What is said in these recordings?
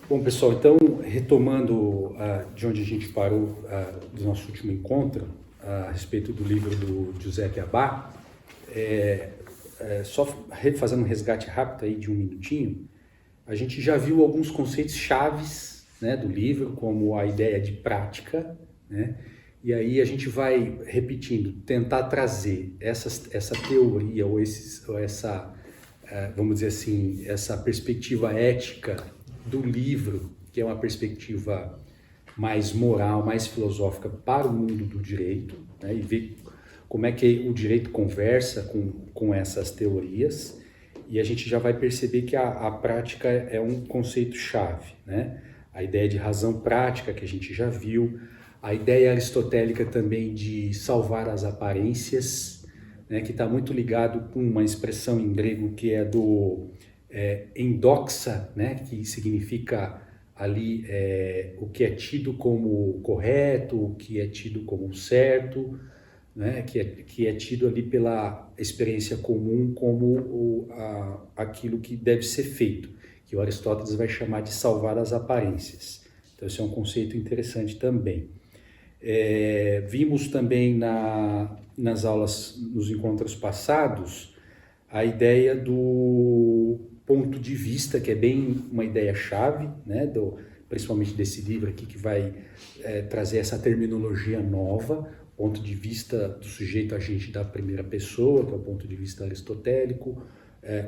Bom, pessoal, então, retomando de onde a gente parou do nosso último encontro, a respeito do livro do Giuseppe Abba, só fazendo um resgate rápido aí de um minutinho, a gente já viu alguns conceitos chaves, né, do livro, como a ideia de prática, né? E aí a gente vai repetindo, tentar trazer essa teoria ou essa, vamos dizer assim, essa perspectiva ética do livro, que é uma perspectiva mais moral, mais filosófica para o mundo do direito, né, e ver como é que o direito conversa com essas teorias. E a gente já vai perceber que a prática é um conceito-chave, né? A ideia de razão prática, que a gente já viu, a ideia aristotélica também de salvar as aparências, né, que está muito ligado com uma expressão em grego que é do endoxa, né, que significa ali o que é tido como correto, o que é tido como certo, né, que é tido ali pela experiência comum como aquilo que deve ser feito, que o Aristóteles vai chamar de salvar as aparências. Então, esse é um conceito interessante também. Vimos também nas aulas, nos encontros passados, a ideia do ponto de vista, que é bem uma ideia-chave, né, principalmente desse livro aqui, que vai trazer essa terminologia nova, ponto de vista do sujeito agente da primeira pessoa, que é o ponto de vista aristotélico,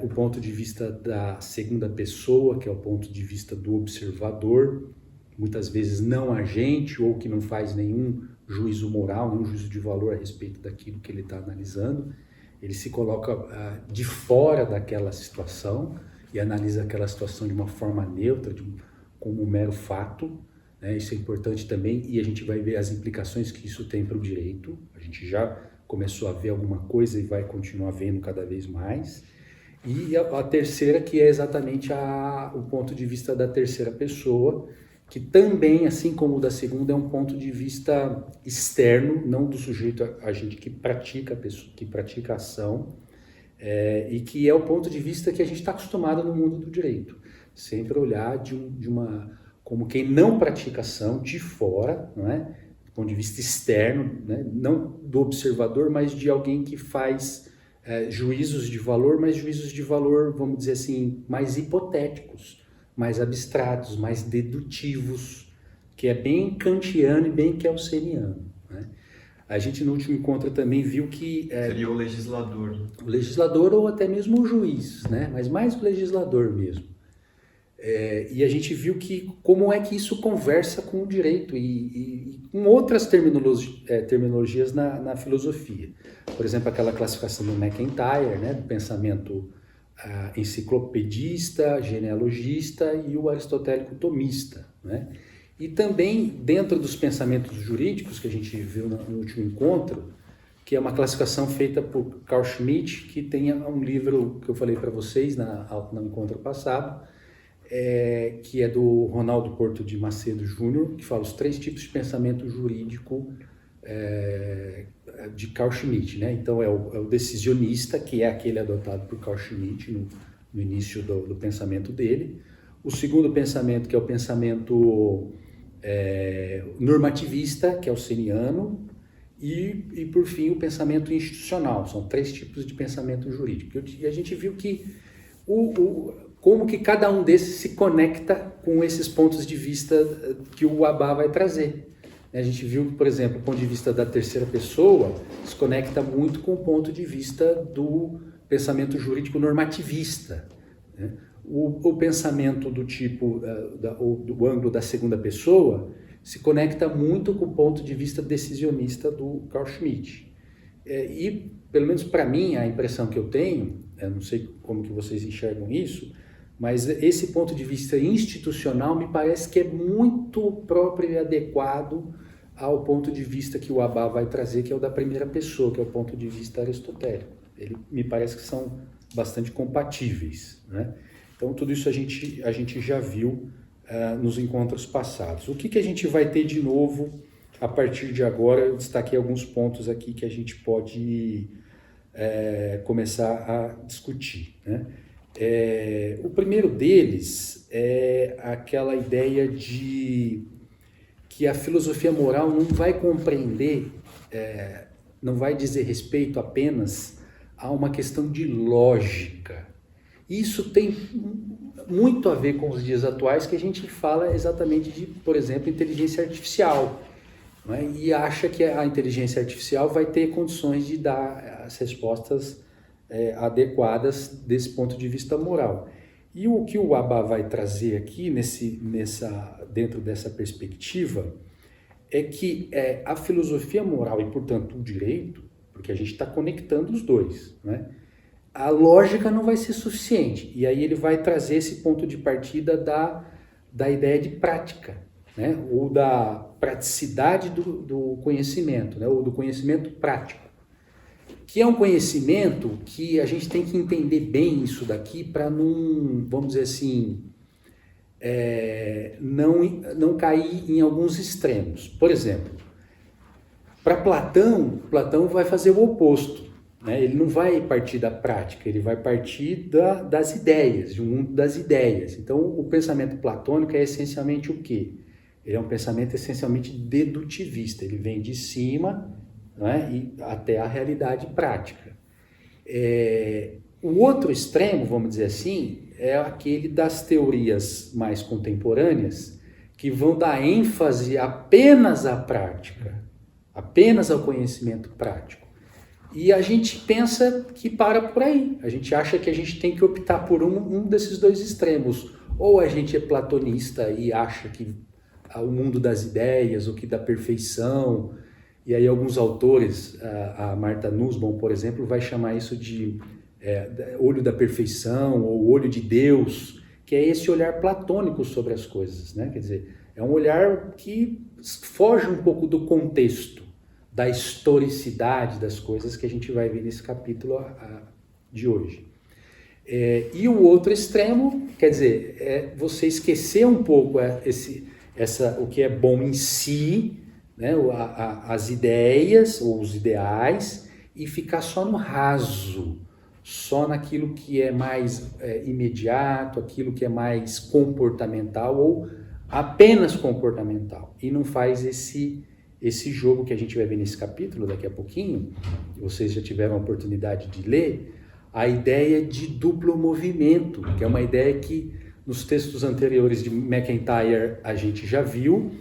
o ponto de vista da segunda pessoa, que é o ponto de vista do observador, muitas vezes não agente ou que não faz nenhum juízo moral, nenhum juízo de valor a respeito daquilo que ele está analisando. Ele se coloca de fora daquela situação e analisa aquela situação de uma forma neutra, como um mero fato, né? Isso é importante também, e a gente vai ver as implicações que isso tem para o direito. A gente já começou a ver alguma coisa e vai continuar vendo cada vez mais. E a terceira, que é exatamente o ponto de vista da terceira pessoa, que também, assim como o da segunda, é um ponto de vista externo, não do sujeito agente que pratica a ação, e que é o ponto de vista que a gente está acostumado no mundo do direito. Sempre olhar como quem não pratica ação de fora, não é? Do ponto de vista externo, né? Não do observador, mas de alguém que faz juízos de valor, mas juízos de valor, vamos dizer assim, mais hipotéticos, mais abstratos, mais dedutivos, que é bem kantiano e bem kelseniano, né? A gente no último encontro também viu que... Seria o legislador. O legislador ou até mesmo o juiz, né? Mas mais o legislador mesmo. E a gente viu que como é que isso conversa com o direito e com outras terminologias na filosofia. Por exemplo, aquela classificação do MacIntyre, né, do pensamento enciclopedista, genealogista e o aristotélico tomista, né? E também dentro dos pensamentos jurídicos que a gente viu no último encontro, que é uma classificação feita por Carl Schmitt, que tem um livro que eu falei para vocês no encontro passado, que é do Ronaldo Porto de Macedo Júnior, que fala os 3 tipos de pensamento jurídico de Carl Schmitt, né? Então é o decisionista, que é aquele adotado por Carl Schmitt no início do pensamento dele. O segundo pensamento, que é o pensamento normativista, que é o seniano, e por fim o pensamento institucional. São 3 tipos de pensamento jurídico. E a gente viu que como que cada um desses se conecta com esses pontos de vista que o Abba vai trazer. A gente viu que, por exemplo, o ponto de vista da terceira pessoa se conecta muito com o ponto de vista do pensamento jurídico normativista, né? O pensamento do tipo, do ângulo da segunda pessoa, se conecta muito com o ponto de vista decisionista do Carl Schmitt. E, pelo menos para mim, a impressão que eu tenho, eu não sei como que vocês enxergam isso, mas esse ponto de vista institucional me parece que é muito próprio e adequado ao ponto de vista que o Abba vai trazer, que é o da primeira pessoa, que é o ponto de vista aristotélico. Ele me parece que são bastante compatíveis, né? Então, tudo isso a gente já viu nos encontros passados. O que a gente vai ter de novo a partir de agora? Eu destaquei alguns pontos aqui que a gente pode começar a discutir, né? O primeiro deles é aquela ideia de que a filosofia moral não vai compreender, não vai dizer respeito apenas a uma questão de lógica. Isso tem muito a ver com os dias atuais, que a gente fala exatamente de, por exemplo, inteligência artificial, não é? E acha que a inteligência artificial vai ter condições de dar as respostas adequadas desse ponto de vista moral. E o que o Abba vai trazer aqui dentro dessa perspectiva é que a filosofia moral e, portanto, o direito, porque a gente está conectando os dois, né? A lógica não vai ser suficiente. E aí ele vai trazer esse ponto de partida da ideia de prática, né? Ou da praticidade do conhecimento, né? Ou do conhecimento prático, que é um conhecimento que a gente tem que entender bem isso daqui para não, vamos dizer assim, não cair em alguns extremos. Por exemplo, para Platão vai fazer o oposto, né? Ele não vai partir da prática, ele vai partir das ideias, de um mundo das ideias. Então, o pensamento platônico é essencialmente o quê? Ele é um pensamento essencialmente dedutivista, ele vem de cima, né, e até a realidade prática. O outro extremo, vamos dizer assim, é aquele das teorias mais contemporâneas, que vão dar ênfase apenas à prática, apenas ao conhecimento prático. E a gente pensa que para por aí. A gente acha que a gente tem que optar por um desses dois extremos. Ou a gente é platonista e acha que o mundo das ideias, o que da perfeição, e aí alguns autores, a Martha Nussbaum, por exemplo, vai chamar isso de olho da perfeição ou olho de Deus, que é esse olhar platônico sobre as coisas, né? Quer dizer, é um olhar que foge um pouco do contexto, da historicidade das coisas que a gente vai ver nesse capítulo de hoje. E o outro extremo, quer dizer, é você esquecer um pouco o que é bom em si, né, as ideias ou os ideais, e ficar só no raso, só naquilo que é mais imediato, aquilo que é mais comportamental ou apenas comportamental, e não faz esse jogo que a gente vai ver nesse capítulo daqui a pouquinho. Vocês já tiveram a oportunidade de ler a ideia de duplo movimento, que é uma ideia que nos textos anteriores de MacIntyre a gente já viu,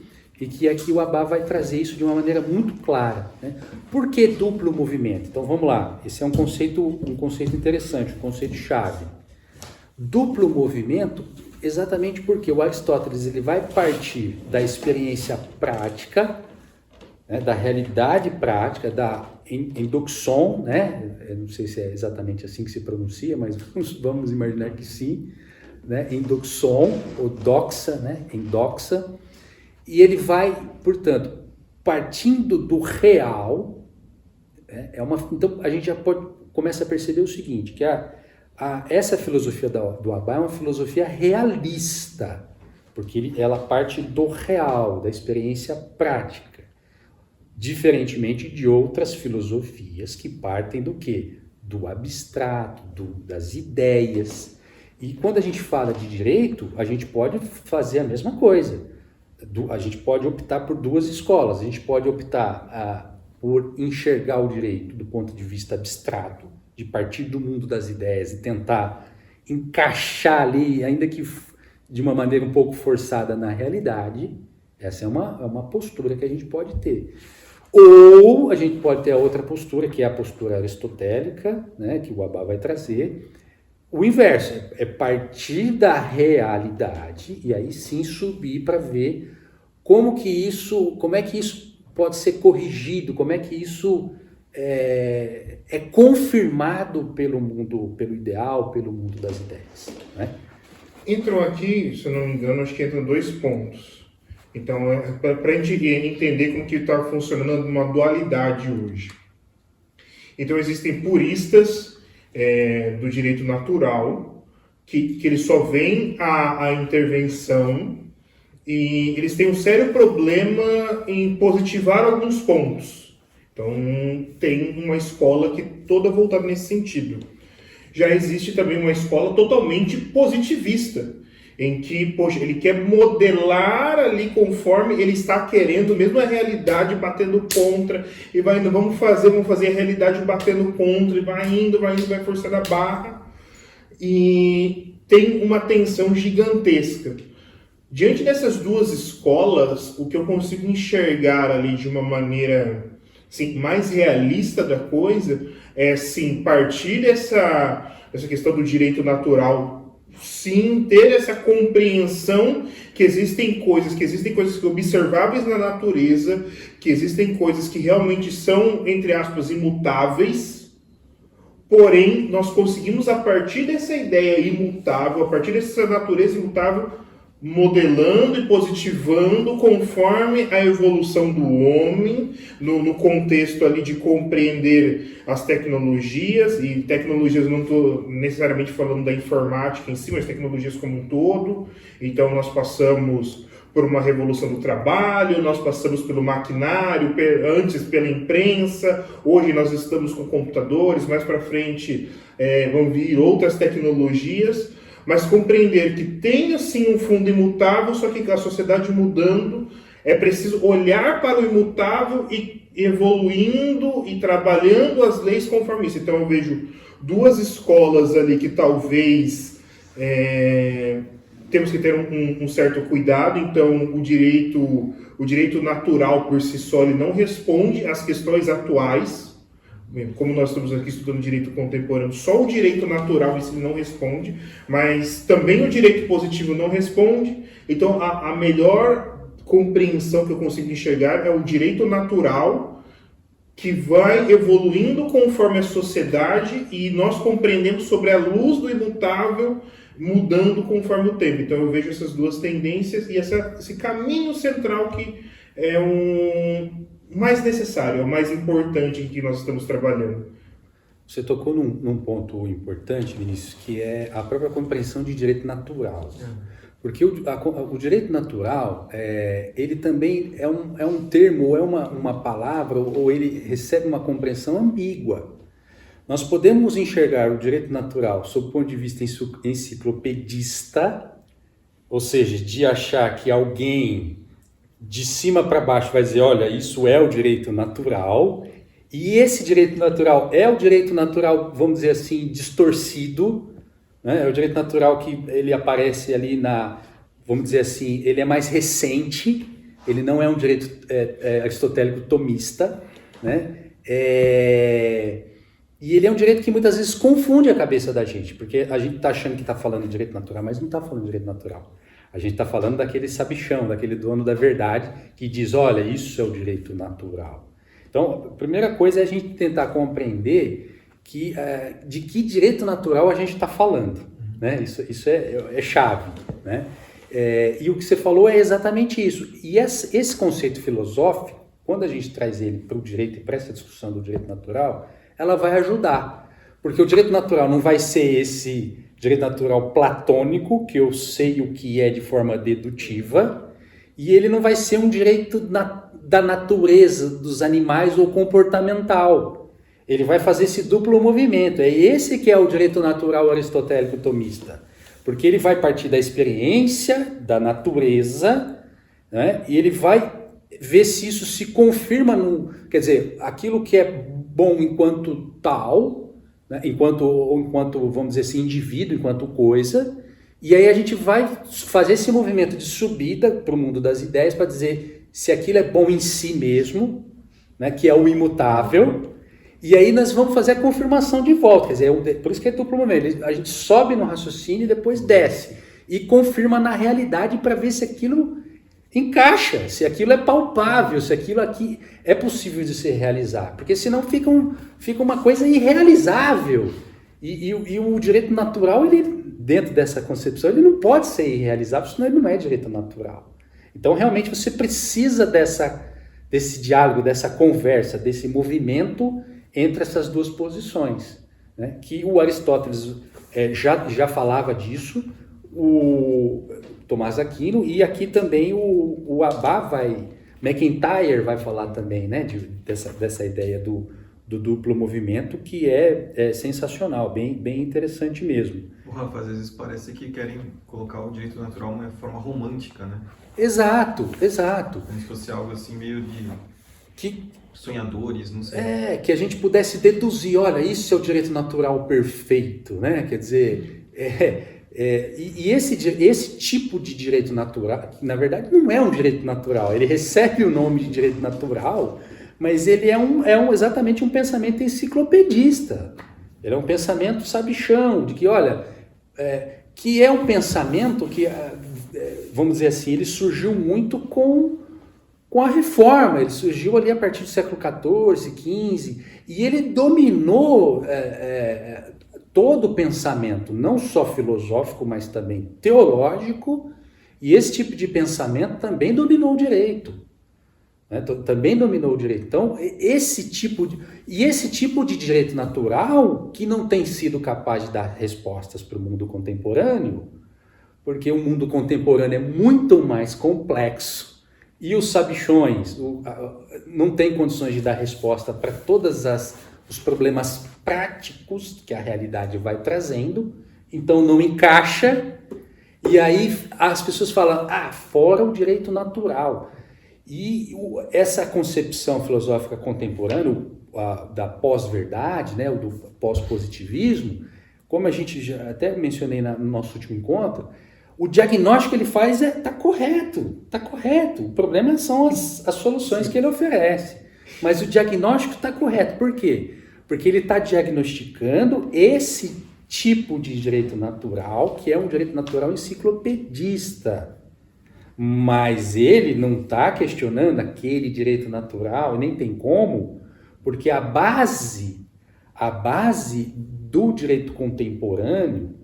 e que aqui o Abba vai trazer isso de uma maneira muito clara, né? Por que duplo movimento? Então vamos lá, esse é um conceito interessante, um conceito-chave. Duplo movimento, exatamente porque o Aristóteles ele vai partir da experiência prática, né, da realidade prática, da endoxon, né? Eu não sei se é exatamente assim que se pronuncia, mas vamos imaginar que sim, né? Endoxon, ou doxa, né? Endoxa, e ele vai, portanto, partindo do real, né? Então a gente já começa a perceber o seguinte, que essa filosofia do Abba é uma filosofia realista, porque ela parte do real, da experiência prática. Diferentemente de outras filosofias que partem do quê? Do abstrato, das ideias. E quando a gente fala de direito, a gente pode fazer a mesma coisa. A gente pode optar por duas escolas. A gente pode optar por enxergar o direito do ponto de vista abstrato, de partir do mundo das ideias e tentar encaixar ali, ainda que de uma maneira um pouco forçada na realidade. Essa é uma postura que a gente pode ter. Ou a gente pode ter a outra postura, que é a postura aristotélica, né, que o Abba vai trazer. O inverso, é partir da realidade e aí sim subir para ver como é que isso pode ser corrigido, como é que isso é confirmado pelo mundo, pelo ideal, pelo mundo das ideias, né? Entram aqui, se eu não me engano, acho que entram 2 pontos. Então, para a gente entender como que está funcionando uma dualidade hoje. Então, existem puristas do direito natural, que eles só veem a intervenção e eles têm um sério problema em positivar alguns pontos. Então, tem uma escola que toda voltada nesse sentido. já existe também uma escola totalmente positivista, em que, poxa, ele quer modelar ali conforme ele está querendo, mesmo a realidade batendo contra, e vai indo, vamos fazer a realidade batendo contra, e vai forçando a barra, e tem uma tensão gigantesca. Diante dessas duas escolas, o que eu consigo enxergar ali de uma maneira assim, mais realista da coisa é, sim, partir dessa questão do direito natural, sim, ter essa compreensão que existem coisas observáveis na natureza, que existem coisas que realmente são, entre aspas, imutáveis, porém, nós conseguimos, a partir dessa ideia imutável, a partir dessa natureza imutável, modelando e positivando conforme a evolução do homem, no contexto ali de compreender as tecnologias, e tecnologias não estou necessariamente falando da informática em si, mas tecnologias como um todo. Então nós passamos por uma revolução do trabalho, nós passamos pelo maquinário, antes pela imprensa, hoje nós estamos com computadores, mais para frente vão vir outras tecnologias, mas compreender que tem assim um fundo imutável, só que a sociedade mudando, é preciso olhar para o imutável e evoluindo e trabalhando as leis conforme isso. Então eu vejo duas escolas ali que talvez temos que ter um certo cuidado. Então o direito natural por si só ele não responde às questões atuais. Como nós estamos aqui estudando direito contemporâneo, só o direito natural isso não responde, mas também o direito positivo não responde. Então, a melhor compreensão que eu consigo enxergar é o direito natural, que vai evoluindo conforme a sociedade e nós compreendemos sobre a luz do imutável, mudando conforme o tempo. Então, eu vejo essas duas tendências e esse caminho central que é mais necessário, é o mais importante em que nós estamos trabalhando. Você tocou num ponto importante, Vinícius, que é a própria compreensão de direito natural. Porque o direito natural, ele também é um termo, é uma palavra, ou ele recebe uma compreensão ambígua. Nós podemos enxergar o direito natural sob o ponto de vista enciclopedista, ou seja, de achar que alguém de cima para baixo vai dizer, olha, isso é o direito natural, e esse direito natural é o direito natural, vamos dizer assim, distorcido, né? É o direito natural que ele aparece ali vamos dizer assim, ele é mais recente, ele não é um direito aristotélico tomista, né? E ele é um direito que muitas vezes confunde a cabeça da gente, porque a gente está achando que está falando de direito natural, mas não está falando de direito natural. A gente está falando daquele sabichão, daquele dono da verdade, que diz, olha, isso é o direito natural. Então, a primeira coisa é a gente tentar compreender de que direito natural a gente está falando. Né? Isso é chave. Né? E o que você falou é exatamente isso. E esse conceito filosófico, quando a gente traz ele para o direito e para essa discussão do direito natural, ela vai ajudar. Porque o direito natural não vai ser esse direito natural platônico, que eu sei o que é de forma dedutiva, e ele não vai ser um direito da natureza dos animais ou comportamental. Ele vai fazer esse duplo movimento. É esse que é o direito natural aristotélico tomista. Porque ele vai partir da experiência, da natureza, né? E ele vai ver se isso se confirma quer dizer, aquilo que é bom enquanto tal, né? enquanto, vamos dizer assim, indivíduo, enquanto coisa, e aí a gente vai fazer esse movimento de subida para o mundo das ideias para dizer se aquilo é bom em si mesmo, né? Que é o imutável, e aí nós vamos fazer a confirmação de volta, quer dizer, por isso que é duplo movimento, a gente sobe no raciocínio e depois desce, e confirma na realidade para ver se aquilo encaixa, se aquilo é palpável, se aquilo aqui é possível de se realizar, porque senão fica uma coisa irrealizável, e o direito natural, ele, dentro dessa concepção, ele não pode ser irrealizável, senão ele não é direito natural. Então realmente você precisa desse diálogo, dessa conversa, desse movimento entre essas duas posições, né? Que o Aristóteles já falava disso, o Tomás Aquino, e aqui também o McIntyre vai falar também, né, dessa ideia do do duplo movimento, que é sensacional, bem interessante mesmo. Rafa, às vezes parece que querem colocar o direito natural de uma forma romântica, né? Exato. Como se fosse algo assim meio de Que, sonhadores, não sei. que a gente pudesse deduzir, olha, isso é o direito natural perfeito, né? Quer dizer, esse tipo de direito natural, que na verdade não é um direito natural, ele recebe o nome de direito natural, mas ele é exatamente um pensamento enciclopedista. Ele é um pensamento sabichão, de que, olha, que é um pensamento que, vamos dizer assim, ele surgiu muito com a reforma, ele surgiu ali a partir do século XIV, XV, e ele dominou todo o pensamento, não só filosófico, mas também teológico, e esse tipo de pensamento também dominou o direito. Né? Também dominou o direito. Então, esse tipo de direito natural que não tem sido capaz de dar respostas para o mundo contemporâneo, porque o mundo contemporâneo é muito mais complexo, e os sabichões não têm condições de dar resposta para todos os problemas práticos que a realidade vai trazendo, então não encaixa, e aí as pessoas falam, fora o direito natural. E essa concepção filosófica contemporânea, da pós-verdade, né, do pós-positivismo, como a gente já até mencionei no nosso último encontro, o diagnóstico que ele faz está correto. O problema são as soluções que ele oferece. Mas o diagnóstico está correto. Por quê? Porque ele está diagnosticando esse tipo de direito natural, que é um direito natural enciclopedista. Mas ele não está questionando aquele direito natural, e nem tem como, porque a base do direito contemporâneo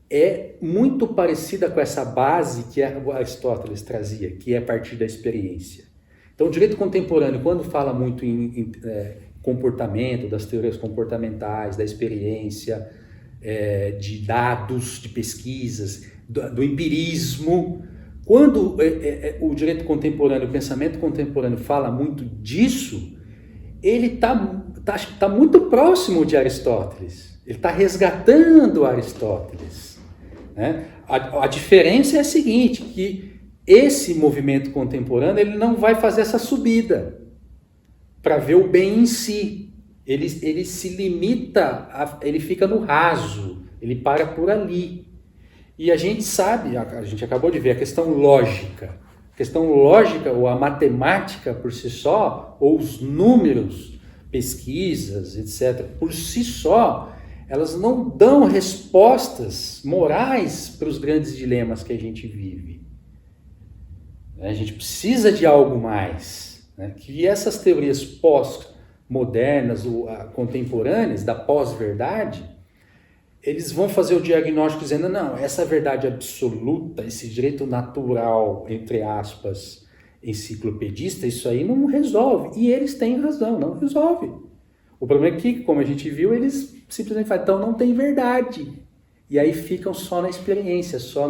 é muito parecida com essa base que Aristóteles trazia, que é a partir da experiência. Então, o direito contemporâneo, quando fala muito em comportamento, das teorias comportamentais, da experiência, de dados, de pesquisas, do empirismo, quando o direito contemporâneo, o pensamento contemporâneo fala muito disso, ele tá muito próximo de Aristóteles. Ele está resgatando Aristóteles. Né? A diferença é a seguinte, que esse movimento contemporâneo ele não vai fazer essa subida para ver o bem em si. Ele se limita, ele fica no raso, ele para por ali. E a gente sabe, a gente acabou de ver a questão lógica. A questão lógica, ou a matemática por si só, ou os números, pesquisas, etc., por si só, elas não dão respostas morais para os grandes dilemas que a gente vive. A gente precisa de algo mais. Né? Que essas teorias pós-modernas, ou contemporâneas, da pós-verdade, eles vão fazer o diagnóstico dizendo, não, essa verdade absoluta, esse direito natural, entre aspas, enciclopedista, isso aí não resolve. E eles têm razão, não resolve. O problema é que, como a gente viu, eles simplesmente falam, então não tem verdade. E aí ficam só na experiência, só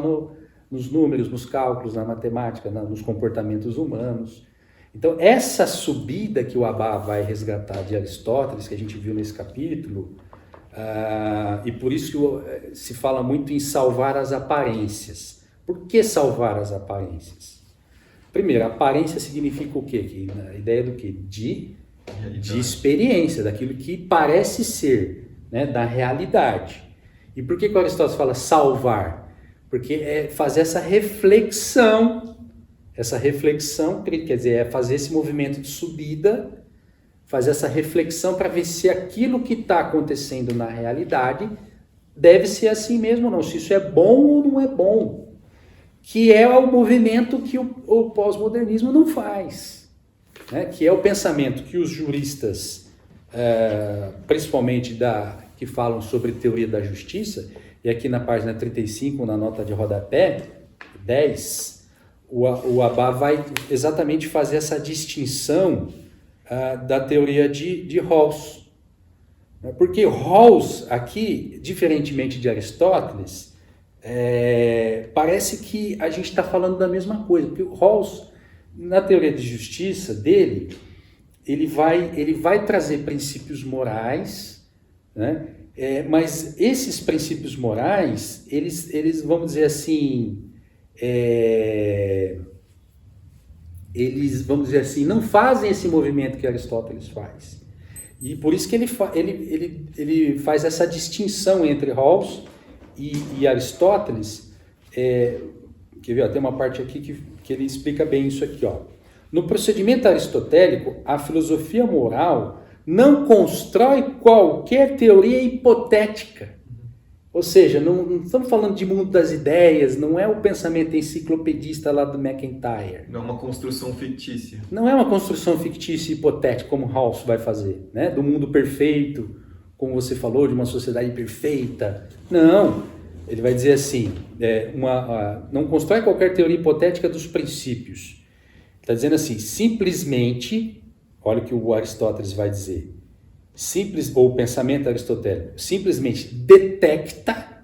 nos números, nos cálculos, na matemática, nos comportamentos humanos. Então, essa subida que o Abba vai resgatar de Aristóteles, que a gente viu nesse capítulo, e por isso se fala muito em salvar as aparências. Por que salvar as aparências? Primeiro, aparência significa o quê? A ideia do quê? De experiência, daquilo que parece ser, né? Da realidade. E por que o Aristóteles fala salvar? Porque é fazer essa reflexão, quer dizer, é fazer esse movimento de subida, fazer essa reflexão para ver se aquilo que está acontecendo na realidade deve ser assim mesmo ou não, se isso é bom ou não é bom, que é o movimento que o pós-modernismo não faz, né? Que é o pensamento que os juristas, principalmente que falam sobre teoria da justiça, e aqui na página 35, na nota de rodapé, 10, o Abba vai exatamente fazer essa distinção da teoria de Rawls. Porque Rawls, aqui, diferentemente de Aristóteles, parece que a gente está falando da mesma coisa. Porque Rawls, na teoria de justiça dele, ele vai trazer princípios morais, né? Mas esses princípios morais, eles vamos dizer assim, não fazem esse movimento que Aristóteles faz. E por isso que ele faz essa distinção entre Rawls e Aristóteles. Quer ver, ó, tem uma parte aqui que ele explica bem isso aqui, ó. No procedimento aristotélico, a filosofia moral não constrói qualquer teoria hipotética. Ou seja, não estamos falando de mundo das ideias, não é o pensamento enciclopedista lá do MacIntyre. Não é uma construção fictícia. Não é uma construção fictícia e hipotética, como Rawls vai fazer, né? Do mundo perfeito, como você falou, de uma sociedade perfeita. Não, ele vai dizer assim, não constrói qualquer teoria hipotética dos princípios. Está dizendo assim, simplesmente, olha o que o Aristóteles vai dizer, ou o pensamento aristotélico, simplesmente detecta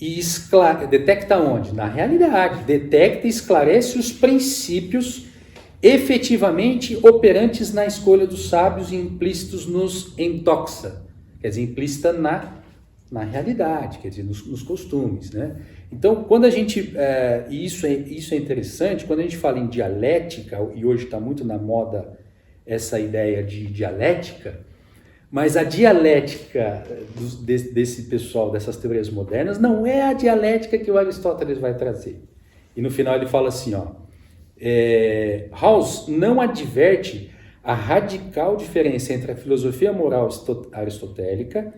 e esclarece. Detecta onde? Na realidade. Detecta e esclarece os princípios efetivamente operantes na escolha dos sábios e implícitos nos endoxa. Quer dizer, implícita na realidade, quer dizer, nos costumes, né? Então, quando a gente, isso é interessante, quando a gente fala em dialética, e hoje está muito na moda essa ideia de dialética, mas a dialética desse pessoal, dessas teorias modernas, não é a dialética que o Aristóteles vai trazer. E no final ele fala assim, ó, Rawls não adverte a radical diferença entre a filosofia moral aristotélica,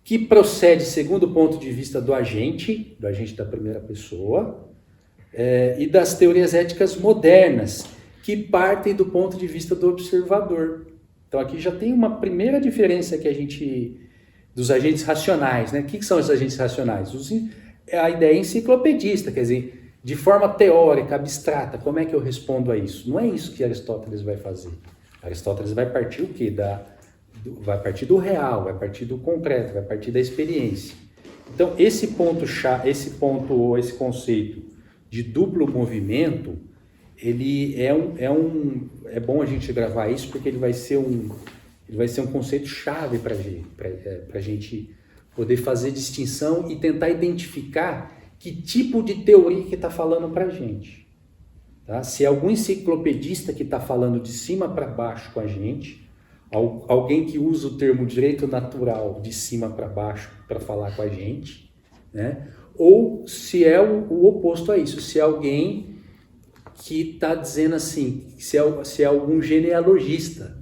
que procede segundo o ponto de vista do agente da primeira pessoa, e das teorias éticas modernas, que partem do ponto de vista do observador. Então aqui já tem uma primeira diferença dos agentes racionais, né? O que são os agentes racionais? A ideia enciclopedista, quer dizer, de forma teórica, abstrata, como é que eu respondo a isso? Não é isso que Aristóteles vai fazer. Aristóteles vai partir o quê? Vai partir do real, vai partir do concreto, vai partir da experiência. Então, esse conceito de duplo movimento, ele é bom a gente gravar isso, porque ele vai ser um conceito chave para a gente poder fazer distinção e tentar identificar que tipo de teoria que está falando para a gente. Tá? Se é algum enciclopedista que está falando de cima para baixo com a gente, alguém que usa o termo direito natural de cima para baixo para falar com a gente, né? Ou se é o oposto a isso, se é alguém que está dizendo assim, se é algum genealogista,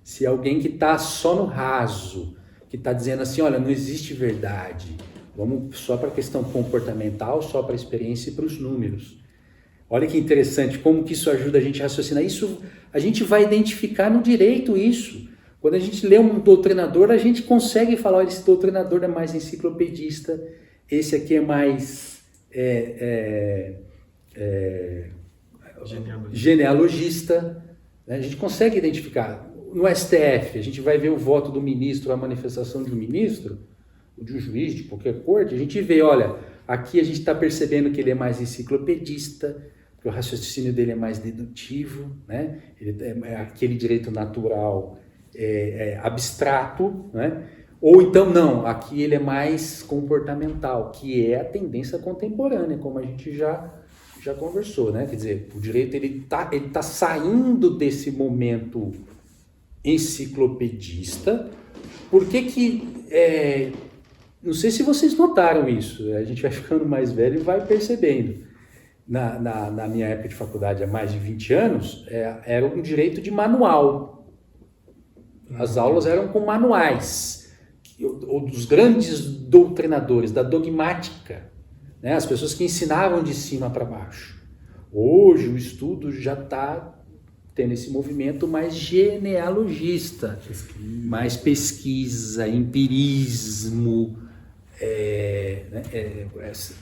se é alguém que está só no raso, que está dizendo assim, olha, não existe verdade, vamos só para a questão comportamental, só para a experiência e para os números. Olha que interessante, como que isso ajuda a gente a raciocinar. Isso a gente vai identificar no direito isso. Quando a gente lê um doutrinador, a gente consegue falar, olha, esse doutrinador é mais enciclopedista, esse aqui é mais genealogista. Né? A gente consegue identificar. No STF, a gente vai ver o voto do ministro, a manifestação de um ministro, de um juiz, de qualquer corte, a gente vê, olha, aqui a gente está percebendo que ele é mais enciclopedista, que o raciocínio dele é mais dedutivo, né? Aquele direito natural abstrato, né? Ou então não, aqui ele é mais comportamental, que é a tendência contemporânea, como a gente já conversou, né? Quer dizer, o direito ele tá saindo desse momento enciclopedista. Por que não sei se vocês notaram isso, a gente vai ficando mais velho e vai percebendo. Na minha época de faculdade, há mais de 20 anos, era um direito de manual. As aulas eram com manuais. Ou dos grandes doutrinadores, da dogmática, né? As pessoas que ensinavam de cima para baixo. Hoje o estudo já está tendo esse movimento mais genealogista, mais pesquisa, empirismo,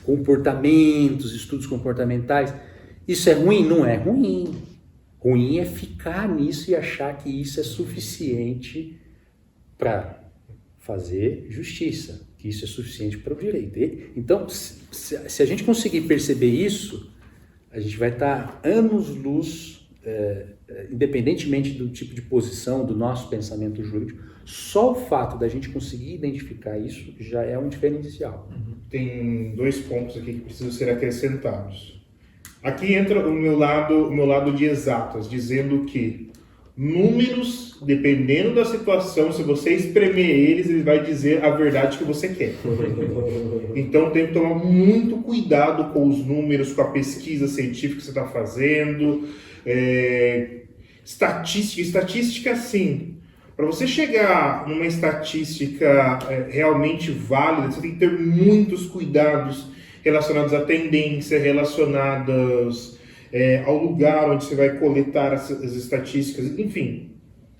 comportamentos, estudos comportamentais. Isso é ruim? Não é ruim. Ruim é ficar nisso e achar que isso é suficiente para fazer justiça, que isso é suficiente para o direito. Então, se a gente conseguir perceber isso, a gente vai estar anos-luz independentemente do tipo de posição do nosso pensamento jurídico, só o fato da gente conseguir identificar isso já é um diferencial. Tem 2 pontos aqui que precisam ser acrescentados. Aqui entra o meu lado de exatas, dizendo que números, dependendo da situação, se você espremer eles, ele vai dizer a verdade que você quer. Então tem que tomar muito cuidado com os números, com a pesquisa científica que você está fazendo. Estatística sim. Para você chegar numa estatística realmente válida, você tem que ter muitos cuidados relacionados à tendência, relacionados ao lugar onde você vai coletar as estatísticas, enfim.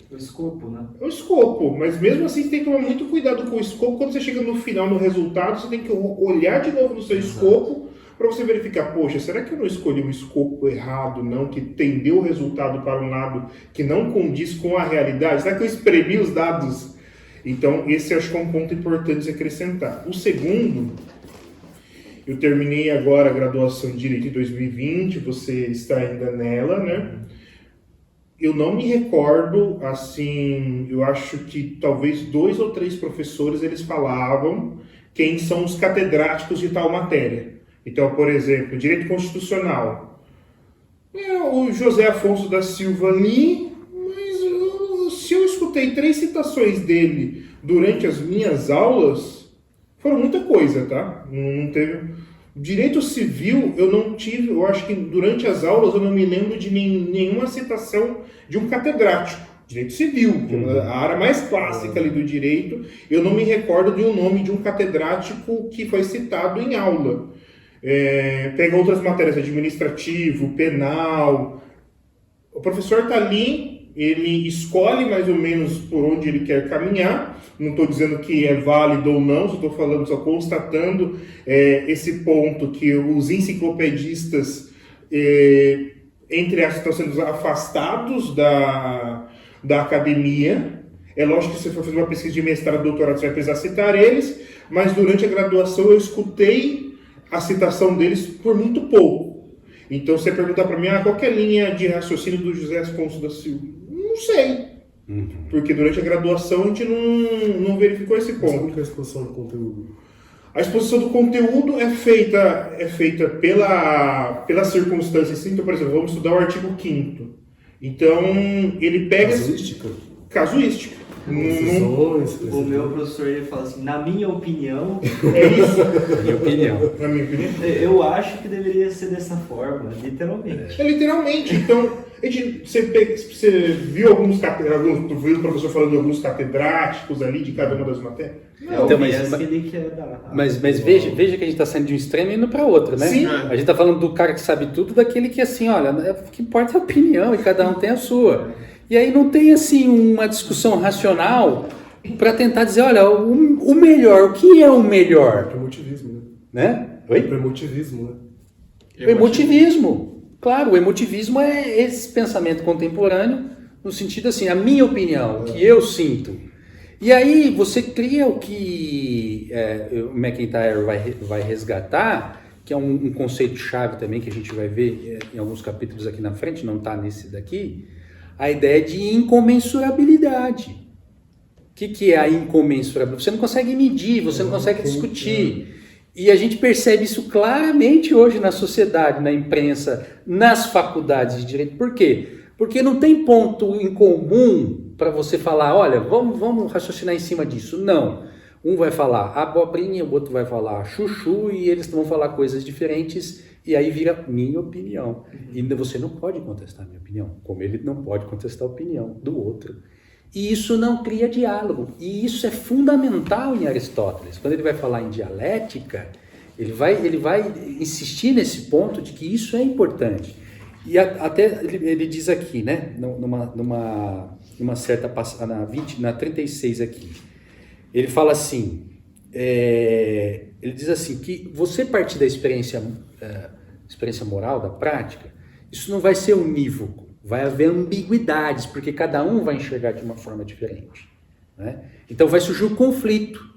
O escopo, né? É o escopo, mas mesmo assim você tem que tomar muito cuidado com o escopo. Quando você chega no final, no resultado, você tem que olhar de novo no seu escopo para você verificar, poxa, será que eu não escolhi um escopo errado, não, que tendeu o resultado para um lado que não condiz com a realidade? Será que eu espremi os dados? Então, esse acho que é um ponto importante de acrescentar. O segundo, eu terminei agora a graduação de Direito em 2020, você está ainda nela, né? Eu não me recordo, assim, eu acho que talvez 2 ou 3 professores, eles falavam quem são os catedráticos de tal matéria. Então, por exemplo, Direito Constitucional. O José Afonso da Silva ali, mas se eu escutei 3 citações dele durante as minhas aulas, foram muita coisa, tá? Não teve... Direito Civil, eu não tive, eu acho que durante as aulas eu não me lembro de nenhuma citação de um catedrático. Direito Civil, que é a área mais clássica ali do direito, eu não me recordo de um nome de um catedrático que foi citado em aula. Pega outras matérias, administrativo, penal. O professor está ali, ele escolhe mais ou menos por onde ele quer caminhar. Não estou dizendo que é válido ou não, só constatando esse ponto que os enciclopedistas, entre aspas, estão sendo afastados da academia. É lógico que se você for fazer uma pesquisa de mestrado, doutorado, você vai precisar citar eles, mas durante a graduação eu escutei a citação deles por muito pouco. Então, você perguntar para mim, qual que é a linha de raciocínio do José Afonso da Silva? Não sei. Porque durante a graduação a gente não verificou esse ponto. Como que é a exposição do conteúdo? A exposição do conteúdo é feita pela circunstância. Assim. Então, por exemplo, vamos estudar o artigo 5º. Então, ele pega... Casuística. O meu professor ele fala assim, na minha opinião... É isso? Minha opinião. Na minha opinião? Eu acho que deveria ser dessa forma, literalmente. Literalmente. Então, você viu alguns o professor falando de alguns catedráticos ali de cada uma das matérias? Não, Então, que ele quer dar. Mas veja que a gente está saindo de um extremo e indo para outro, né? Sim. A gente está falando do cara que sabe tudo, daquele que assim, olha, o que importa é a opinião e cada um tem a sua. E aí não tem assim uma discussão racional para tentar dizer, olha, o melhor, o que é o melhor? O emotivismo, Né? Oi? O emotivismo, né? O emotivismo. Claro, o emotivismo é esse pensamento contemporâneo, no sentido assim, a minha opinião, o que eu sinto. E aí você cria o que o MacIntyre vai resgatar, que é um conceito-chave também que a gente vai ver em alguns capítulos aqui na frente, não está nesse daqui, a ideia de incomensurabilidade. O que é a incomensurabilidade? Você não consegue medir, você não consegue discutir. E a gente percebe isso claramente hoje na sociedade, na imprensa, nas faculdades de direito. Por quê? Porque não tem ponto em comum para você falar, olha, vamos raciocinar em cima disso. Não. Um vai falar abobrinha, o outro vai falar chuchu, e eles vão falar coisas diferentes, e aí vira minha opinião. E você não pode contestar a minha opinião, como ele não pode contestar a opinião do outro. E isso não cria diálogo. E isso é fundamental em Aristóteles. Quando ele vai falar em dialética, ele vai insistir nesse ponto de que isso é importante. E até ele diz aqui, né, numa certa passagem, na 36 aqui, ele fala assim, ele diz assim, que você partir da experiência moral, da prática, isso não vai ser unívoco. Vai haver ambiguidades, porque cada um vai enxergar de uma forma diferente. Né? Então vai surgir o conflito.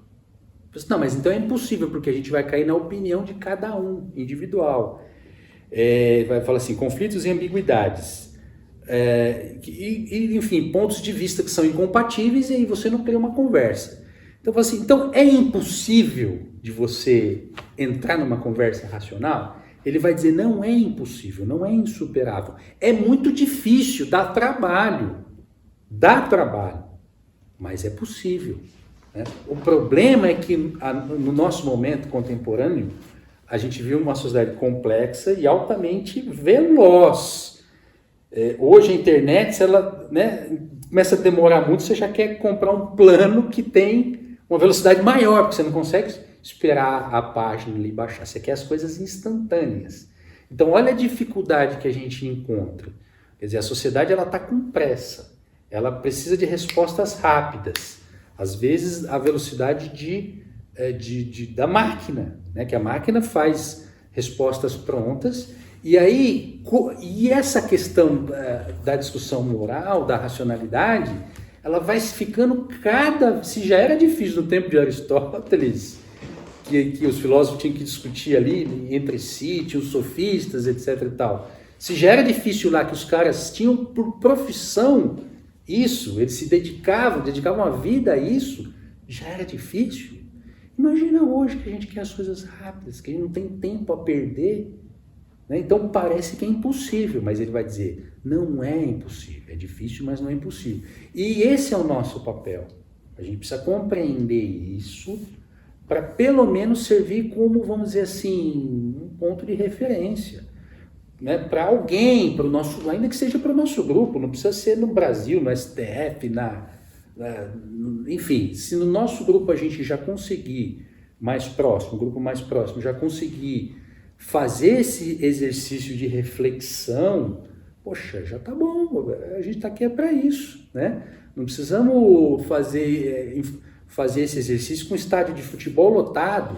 Não, mas então é impossível, porque a gente vai cair na opinião de cada um, individual. Vai falar assim, conflitos e ambiguidades. enfim, pontos de vista que são incompatíveis e aí você não cria uma conversa. Então, assim, então é impossível de você entrar numa conversa racional? Ele vai dizer, não é impossível, não é insuperável. É muito difícil, dá trabalho, mas é possível. Né? O problema é que no nosso momento contemporâneo, a gente vive uma sociedade complexa e altamente veloz. Hoje a internet, se ela, né, começa a demorar muito, você já quer comprar um plano que tem uma velocidade maior, porque você não consegue esperar a página ali baixar. Você quer as coisas instantâneas. Então, olha a dificuldade que a gente encontra. Quer dizer, a sociedade está com pressa. Ela precisa de respostas rápidas. Às vezes, a velocidade da máquina, né? Que a máquina faz respostas prontas. E aí, essa questão da discussão moral, da racionalidade, ela vai ficando se já era difícil no tempo de Aristóteles, que os filósofos tinham que discutir ali entre si, tinha os sofistas, etc e tal. Se já era difícil lá, que os caras tinham por profissão isso, eles se dedicavam a vida a isso, já era difícil. Imagina hoje que a gente quer as coisas rápidas, que a gente não tem tempo a perder. Né? Então parece que é impossível, mas ele vai dizer, não é impossível, é difícil, mas não é impossível. E esse é o nosso papel. A gente precisa compreender isso para pelo menos servir como, vamos dizer assim, um ponto de referência. Né? Para alguém, para o nosso, ainda que seja para o nosso grupo, não precisa ser no Brasil, no STF, enfim, se no nosso grupo a gente já conseguir mais próximo, o grupo mais próximo, já conseguir fazer esse exercício de reflexão, poxa, já tá bom, a gente está aqui para isso, né? Não precisamos fazer esse exercício com um estádio de futebol lotado,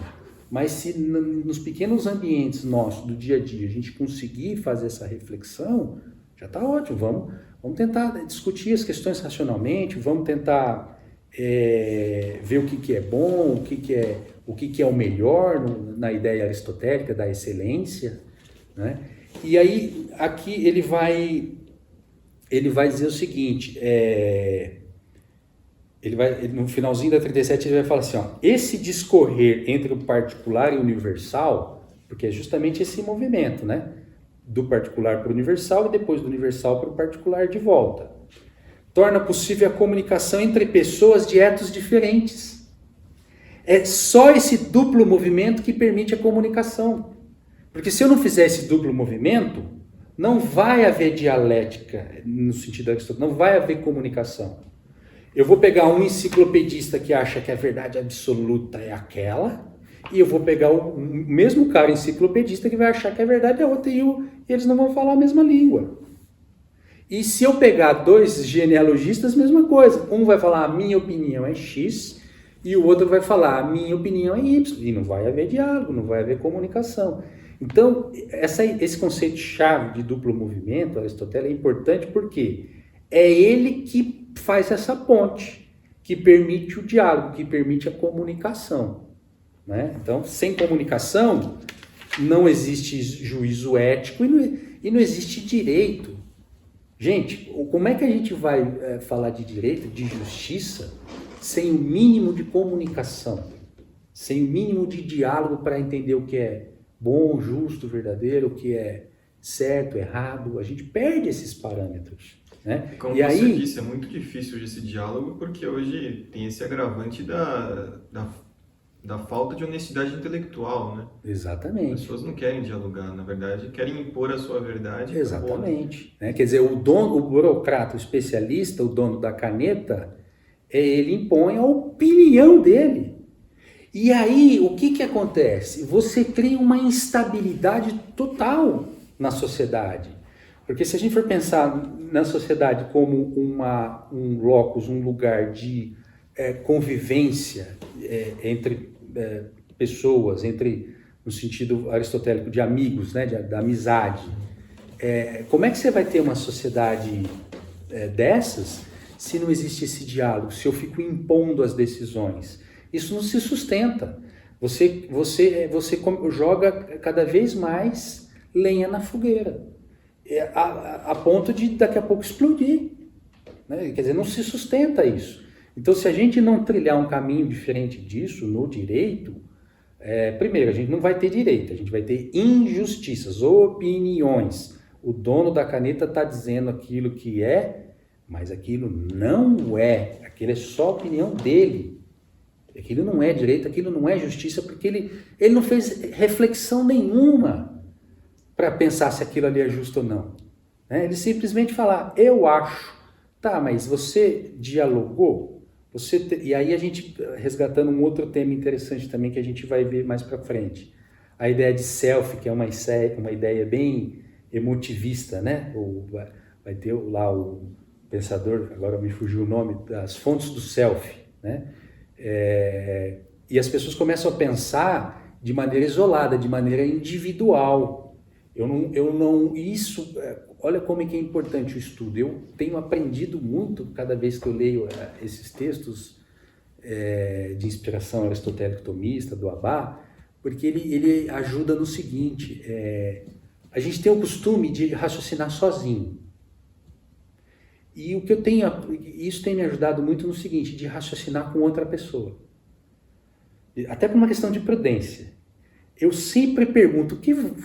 mas se nos pequenos ambientes nossos, do dia a dia, a gente conseguir fazer essa reflexão, já está ótimo. Vamos tentar discutir as questões racionalmente, vamos tentar ver o que é bom, o que é o melhor na ideia aristotélica da excelência, né? E aí, aqui ele vai dizer o seguinte, no finalzinho da 37 ele vai falar assim, ó, esse discorrer entre o particular e o universal, porque é justamente esse movimento, né? Do particular para o universal e depois do universal para o particular de volta. Torna possível a comunicação entre pessoas de etos diferentes. É só esse duplo movimento que permite a comunicação. Porque se eu não fizer esse duplo movimento, não vai haver dialética, no sentido aristotélico, não vai haver comunicação. Eu vou pegar um enciclopedista que acha que a verdade absoluta é aquela, e eu vou pegar o mesmo cara enciclopedista que vai achar que a verdade é outra, e eles não vão falar a mesma língua. E se eu pegar dois genealogistas, mesma coisa. Um vai falar, a minha opinião é X, e o outro vai falar, a minha opinião é Y. E não vai haver diálogo, não vai haver comunicação. Então, esse conceito-chave de duplo movimento, Aristóteles, é importante porque é ele que faz essa ponte, que permite o diálogo, que permite a comunicação. Né? Então, sem comunicação, não existe juízo ético e não existe direito. Gente, como é que a gente vai falar de direito, de justiça, sem o mínimo de comunicação, sem o mínimo de diálogo para entender o que é bom, justo, verdadeiro, o que é certo, errado? A gente perde esses parâmetros. Né? Como e você disse, é muito difícil esse diálogo porque hoje tem esse agravante da falta de honestidade intelectual, né? Exatamente. As pessoas não querem dialogar, na verdade, querem impor a sua verdade. Exatamente. Né? Quer dizer, o burocrata, o especialista, o dono da caneta, ele impõe a opinião dele. E aí, o que acontece? Você cria uma instabilidade total na sociedade. Porque se a gente for pensar na sociedade como um locus, um lugar de convivência entre pessoas, no sentido aristotélico de amigos, né, da amizade, como é que você vai ter uma sociedade dessas se não existe esse diálogo, se eu fico impondo as decisões? Isso não se sustenta. Você joga cada vez mais lenha na fogueira. a ponto de daqui a pouco explodir. Né? Quer dizer, não se sustenta isso. Então, se a gente não trilhar um caminho diferente disso no direito, primeiro, a gente não vai ter direito, a gente vai ter injustiças, opiniões. O dono da caneta está dizendo aquilo que é, mas aquilo não é. Aquilo é só a opinião dele. Aquilo não é direito, aquilo não é justiça, porque ele não fez reflexão nenhuma para pensar se aquilo ali é justo ou não. Né? Ele simplesmente fala, eu acho. Tá, mas você dialogou? E aí a gente, resgatando um outro tema interessante também, que a gente vai ver mais para frente. A ideia de self, que é uma ideia bem emotivista, né? Vai ter lá o pensador, agora me fugiu o nome, das fontes do self, né? E as pessoas começam a pensar de maneira isolada, de maneira individual. Olha como é que é importante o estudo. Eu tenho aprendido muito cada vez que eu leio esses textos de inspiração aristotélico-tomista, do Abba, porque ele ajuda no seguinte, a gente tem o costume de raciocinar sozinho. E isso tem me ajudado muito no seguinte, de raciocinar com outra pessoa. Até por uma questão de prudência. Eu sempre pergunto,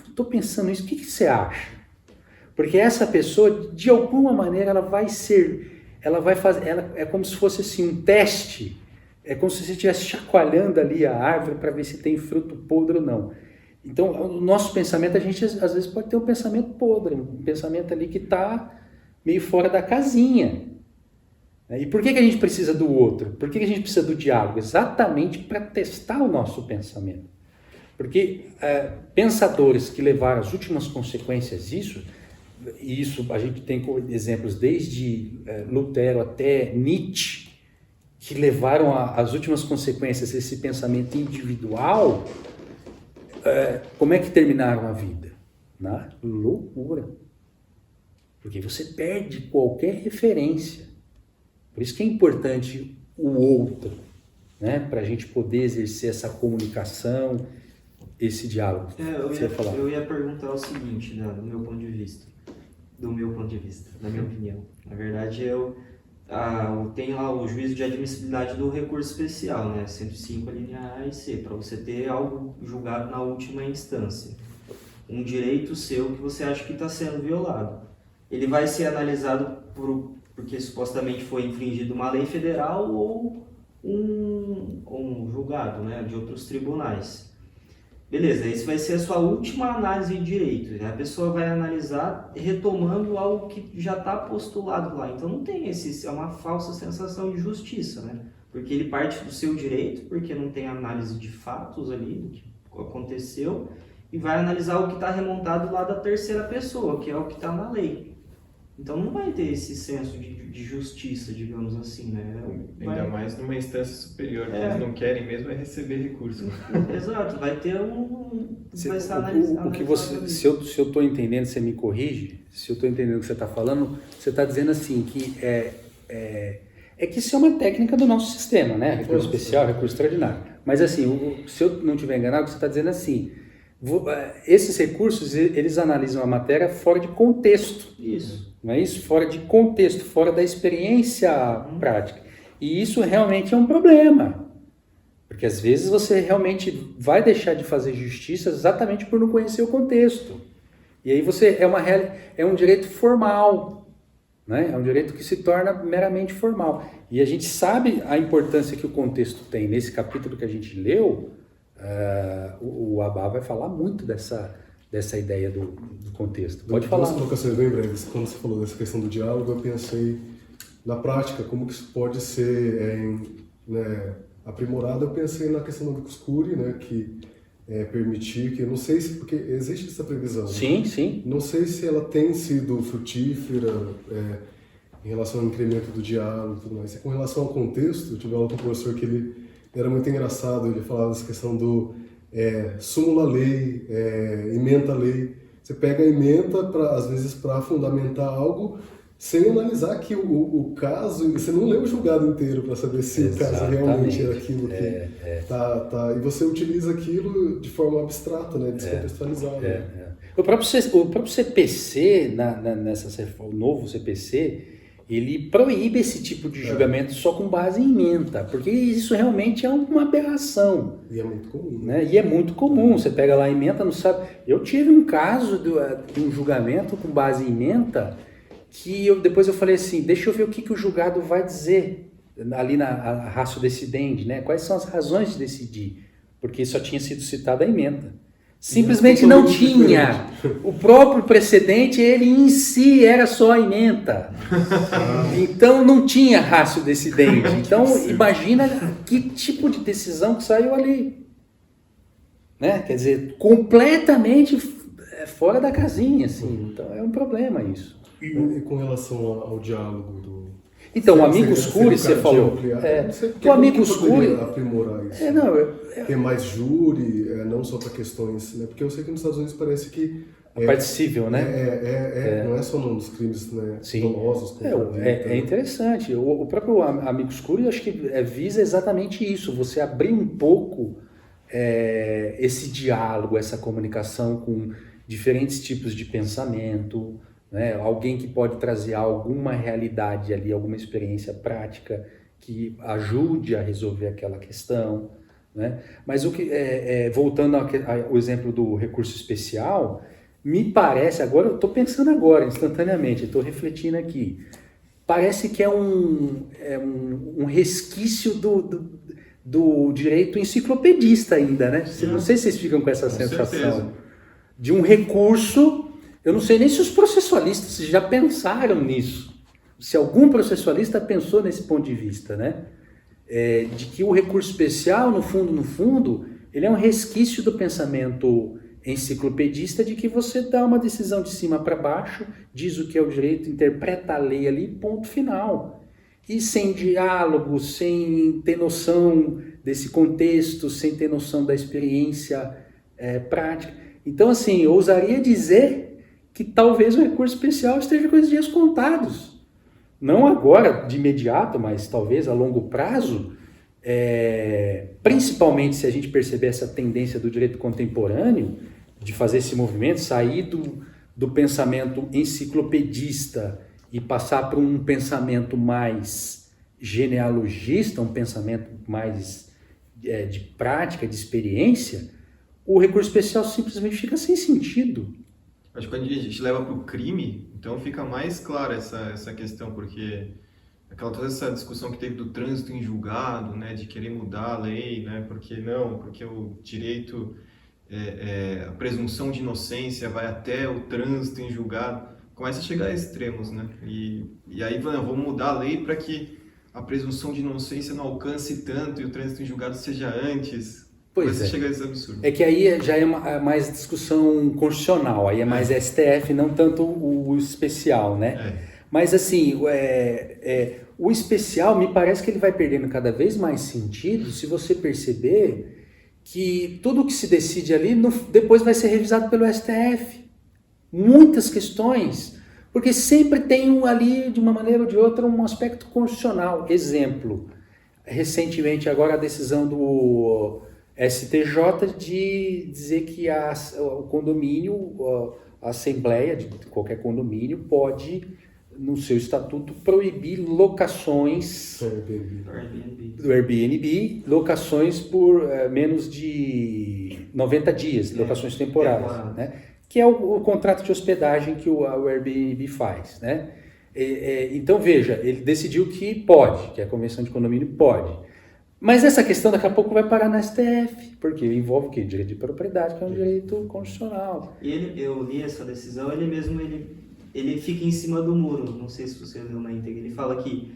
estou pensando nisso, o que você acha? Porque essa pessoa, de alguma maneira, ela vai fazer, é como se fosse assim, um teste, é como se você estivesse chacoalhando ali a árvore para ver se tem fruto podre ou não. Então, o nosso pensamento, a gente às vezes pode ter um pensamento podre, um pensamento ali que está meio fora da casinha. E por que a gente precisa do outro? Por que a gente precisa do diálogo? Exatamente para testar o nosso pensamento. Porque pensadores que levaram as últimas consequências disso, e isso a gente tem exemplos desde Lutero até Nietzsche, que levaram as últimas consequências desse pensamento individual, como é que terminaram a vida? Na loucura. Porque você perde qualquer referência. Por isso que é importante o outro, né? Para a gente poder exercer essa comunicação, esse diálogo. Eu ia perguntar o seguinte, do meu ponto de vista, da minha opinião. Na verdade, eu tenho lá o juízo de admissibilidade do recurso especial, né? 105, linha A e C, para você ter algo julgado na última instância. Um direito seu que você acha que está sendo violado. Ele vai ser analisado porque supostamente foi infringida uma lei federal ou um julgado, né, de outros tribunais. Beleza, isso vai ser a sua última análise de direito. Né? A pessoa vai analisar retomando algo que já está postulado lá. Então não tem é uma falsa sensação de justiça, né? Porque ele parte do seu direito, porque não tem análise de fatos ali, do que aconteceu, e vai analisar o que está remontado lá da terceira pessoa, que é o que está na lei. Então não vai ter esse senso de justiça, digamos assim, né? Ainda mais numa instância superior, que eles não querem mesmo é receber recurso. Exato, vai ter vai estar se eu estou entendendo, você me corrige, se eu estou entendendo o que você está falando, você está dizendo assim, que que isso é uma técnica do nosso sistema, né? Recurso especial, recurso extraordinário. Mas assim, se eu não estiver enganado, você está dizendo assim, esses recursos, eles analisam a matéria fora de contexto. Isso. Não é isso? Fora de contexto, fora da experiência prática. E isso realmente é um problema. Porque às vezes você realmente vai deixar de fazer justiça exatamente por não conhecer o contexto. E aí é um direito formal. Né? É um direito que se torna meramente formal. E a gente sabe a importância que o contexto tem. Nesse capítulo que a gente leu, o Abba vai falar muito dessa ideia do contexto. Pode falar. Duas colocações bem breves. Quando você falou dessa questão do diálogo, eu pensei na prática, como que isso pode ser aprimorado. Eu pensei na questão do amicus curiae, né, que permitir que, eu não sei se, porque existe essa previsão. Sim, né? sim. Não sei se ela tem sido frutífera em relação ao incremento do diálogo e tudo mais. E com relação ao contexto, eu tive aula com um professor que ele era muito engraçado, ele falava dessa questão do súmula lei, ementa lei. Você pega a ementa, às vezes, para fundamentar algo, sem analisar que o caso, você não lê o julgado inteiro para saber se o caso realmente é aquilo que tá. E você utiliza aquilo de forma abstrata, né, descontextualizada. O próprio CPC, o novo CPC, ele proíbe esse tipo de julgamento só com base em ementa, porque isso realmente é uma aberração. E é muito comum, né? E é muito comum, você pega lá a ementa, não sabe... Eu tive um caso de um julgamento com base em ementa, que depois eu falei assim, deixa eu ver o que o julgado vai dizer ali na ratio decidendi, né? Quais são as razões de decidir, porque só tinha sido citada a ementa. Simplesmente não tinha. O próprio precedente, ele em si era só a ementa. Então não tinha ratio decidendi. Então imagina que tipo de decisão que saiu ali. Né? Quer dizer, completamente fora da casinha. Assim. Então é um problema isso. E com relação ao diálogo do... Então, o amicus curiae, você falou. O amicus curiae... aprimorar isso? Ter mais júri, não só para questões... Né? Porque eu sei que nos Estados Unidos parece que... particível, né? Não é só nos crimes, né, dolosos. É interessante. O próprio amicus curiae, acho que visa exatamente isso. Você abrir um pouco esse diálogo, essa comunicação com diferentes tipos de pensamento... Né? Alguém que pode trazer alguma realidade ali, alguma experiência prática que ajude a resolver aquela questão. Né? Mas voltando ao exemplo do recurso especial, me parece, agora eu estou pensando instantaneamente, estou refletindo aqui, parece que é um resquício do direito enciclopedista ainda, né? Não sei se vocês ficam com essa sensação. Certeza. De um recurso... Eu não sei nem se os processualistas já pensaram nisso, se algum processualista pensou nesse ponto de vista, né? De que o recurso especial, no fundo, ele é um resquício do pensamento enciclopedista de que você dá uma decisão de cima para baixo, diz o que é o direito, interpreta a lei ali, ponto final. E sem diálogo, sem ter noção desse contexto, sem ter noção da experiência prática. Então, assim, eu ousaria dizer que talvez o recurso especial esteja com os dias contados. Não agora, de imediato, mas talvez a longo prazo, principalmente se a gente perceber essa tendência do direito contemporâneo, de fazer esse movimento, sair do pensamento enciclopedista e passar para um pensamento mais genealogista, um pensamento mais de prática, de experiência, o recurso especial simplesmente fica sem sentido. Acho que quando a gente leva para o crime, então fica mais clara essa questão, porque toda essa discussão que teve do trânsito em julgado, né, de querer mudar a lei, né, porque o direito, a presunção de inocência vai até o trânsito em julgado, começa a chegar a extremos, né, e aí vamos mudar a lei para que a presunção de inocência não alcance tanto e o trânsito em julgado seja antes. Pois chega a esse absurdo. É que aí já é mais discussão constitucional, aí é mais STF, não tanto o especial, né? Mas assim, o especial me parece que ele vai perdendo cada vez mais sentido se você perceber que tudo que se decide ali depois vai ser revisado pelo STF. Muitas questões, porque sempre tem ali, de uma maneira ou de outra, um aspecto constitucional. Exemplo, recentemente agora a decisão do STJ de dizer que o condomínio, a assembleia de qualquer condomínio pode, no seu estatuto, proibir locações do Airbnb, locações por menos de 90 dias, locações temporárias, né? Que é o contrato de hospedagem que o Airbnb faz, né? Então, veja, ele decidiu que pode, que a Convenção de Condomínio pode. Mas essa questão daqui a pouco vai parar na STF, porque envolve o quê? Direito de propriedade, que é um direito constitucional. E eu li essa decisão, ele fica em cima do muro, não sei se você leu na íntegra, ele fala que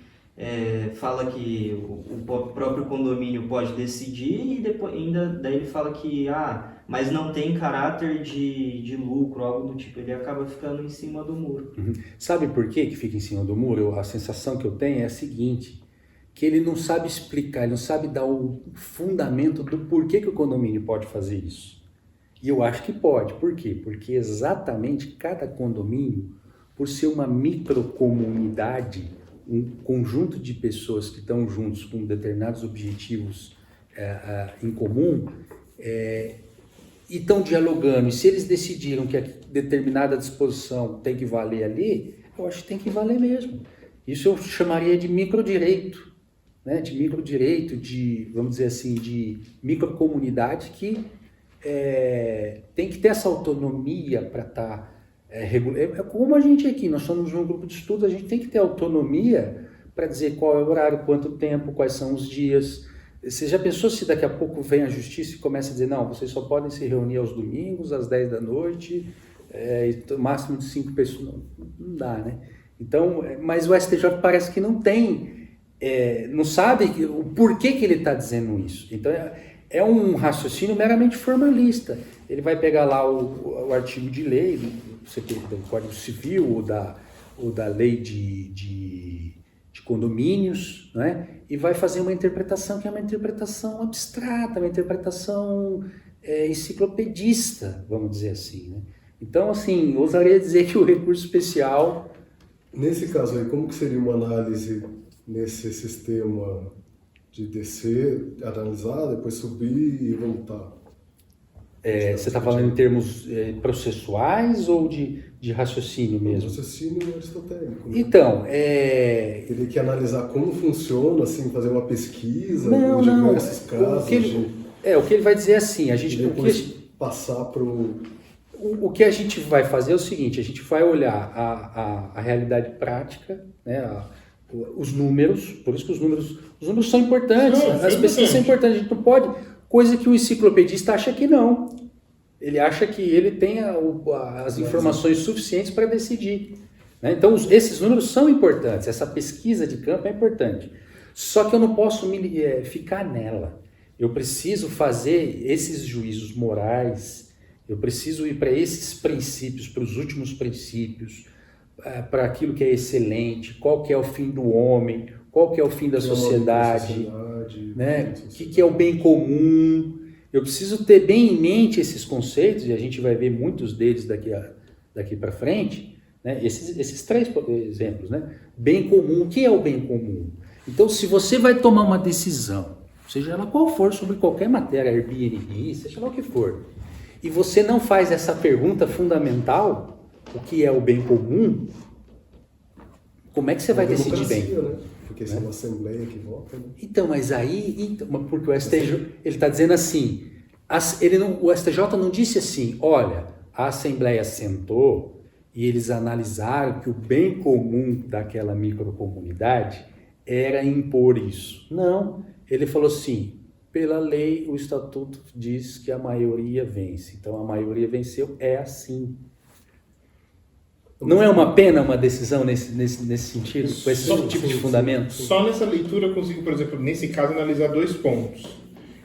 o próprio condomínio pode decidir e depois daí ele fala que mas não tem caráter de lucro, algo do tipo, ele acaba ficando em cima do muro. Sabe por que fica em cima do muro? A sensação que eu tenho é a seguinte, que ele não sabe explicar, ele não sabe dar o fundamento do porquê que o condomínio pode fazer isso. E eu acho que pode. Por quê? Porque exatamente cada condomínio, por ser uma microcomunidade, um conjunto de pessoas que estão juntos com determinados objetivos em comum, e estão dialogando, e se eles decidiram que a determinada disposição tem que valer ali, eu acho que tem que valer mesmo. Isso eu chamaria de microdireito, né? De microdireito, de, vamos dizer assim, de microcomunidade que tem que ter essa autonomia para estar regulando. Como a gente aqui, nós somos um grupo de estudo, a gente tem que ter autonomia para dizer qual é o horário, quanto tempo, quais são os dias. Você já pensou se daqui a pouco vem a justiça e começa a dizer, não, vocês só podem se reunir aos domingos, às 10 da noite, e máximo de 5 pessoas? Não dá, né? Então, mas o STJ parece que não tem, não sabe o porquê que ele está dizendo isso. Então, é um raciocínio meramente formalista. Ele vai pegar lá o artigo de lei, do Código Civil ou da lei de condomínios, né? E vai fazer uma interpretação que é uma interpretação abstrata, uma interpretação enciclopedista, vamos dizer assim, né? Então, assim, ousaria dizer que o recurso especial... Nesse caso aí, como que seria uma análise nesse sistema de descer, analisar, depois subir e voltar? Você está falando em termos processuais ou de raciocínio mesmo? Raciocínio aristotélico. Né? Então, teria que analisar como funciona, assim, fazer uma pesquisa não, em diversos casos. O que ele vai dizer é assim, a gente... passar para o que a gente vai fazer é o seguinte, a gente vai olhar a realidade prática, né, os números, por isso que os números são importantes, as pesquisas são importantes, a gente não pode... Coisa que o enciclopedista acha que não. Ele acha que ele tem as informações suficientes para decidir. Né? Então, esses números são importantes, essa pesquisa de campo é importante. Só que eu não posso ficar nela. Eu preciso fazer esses juízos morais, eu preciso ir para esses princípios, para os últimos princípios, para aquilo que é excelente, qual que é o fim do homem, qual que é o fim da sociedade, né? O que é o bem comum. Eu preciso ter bem em mente esses conceitos, e a gente vai ver muitos deles daqui para frente, né? Esses 3 exemplos, né? Bem comum, o que é o bem comum? Então, se você vai tomar uma decisão, seja ela qual for, sobre qualquer matéria, Airbnb, seja lá o que for, e você não faz essa pergunta fundamental, o que é o bem comum, como é que você vai decidir bem? Né? Porque isso é uma assembleia que vota, né? Então, mas aí, porque o STJ, ele está dizendo assim, o STJ não disse assim, olha, a Assembleia sentou e eles analisaram que o bem comum daquela microcomunidade era impor isso. Não, ele falou assim, pela lei o estatuto diz que a maioria vence, então a maioria venceu, é assim. Não é uma pena uma decisão nesse sentido, com esse tipo de fundamento? Só nessa leitura eu consigo, por exemplo, nesse caso, analisar 2 pontos.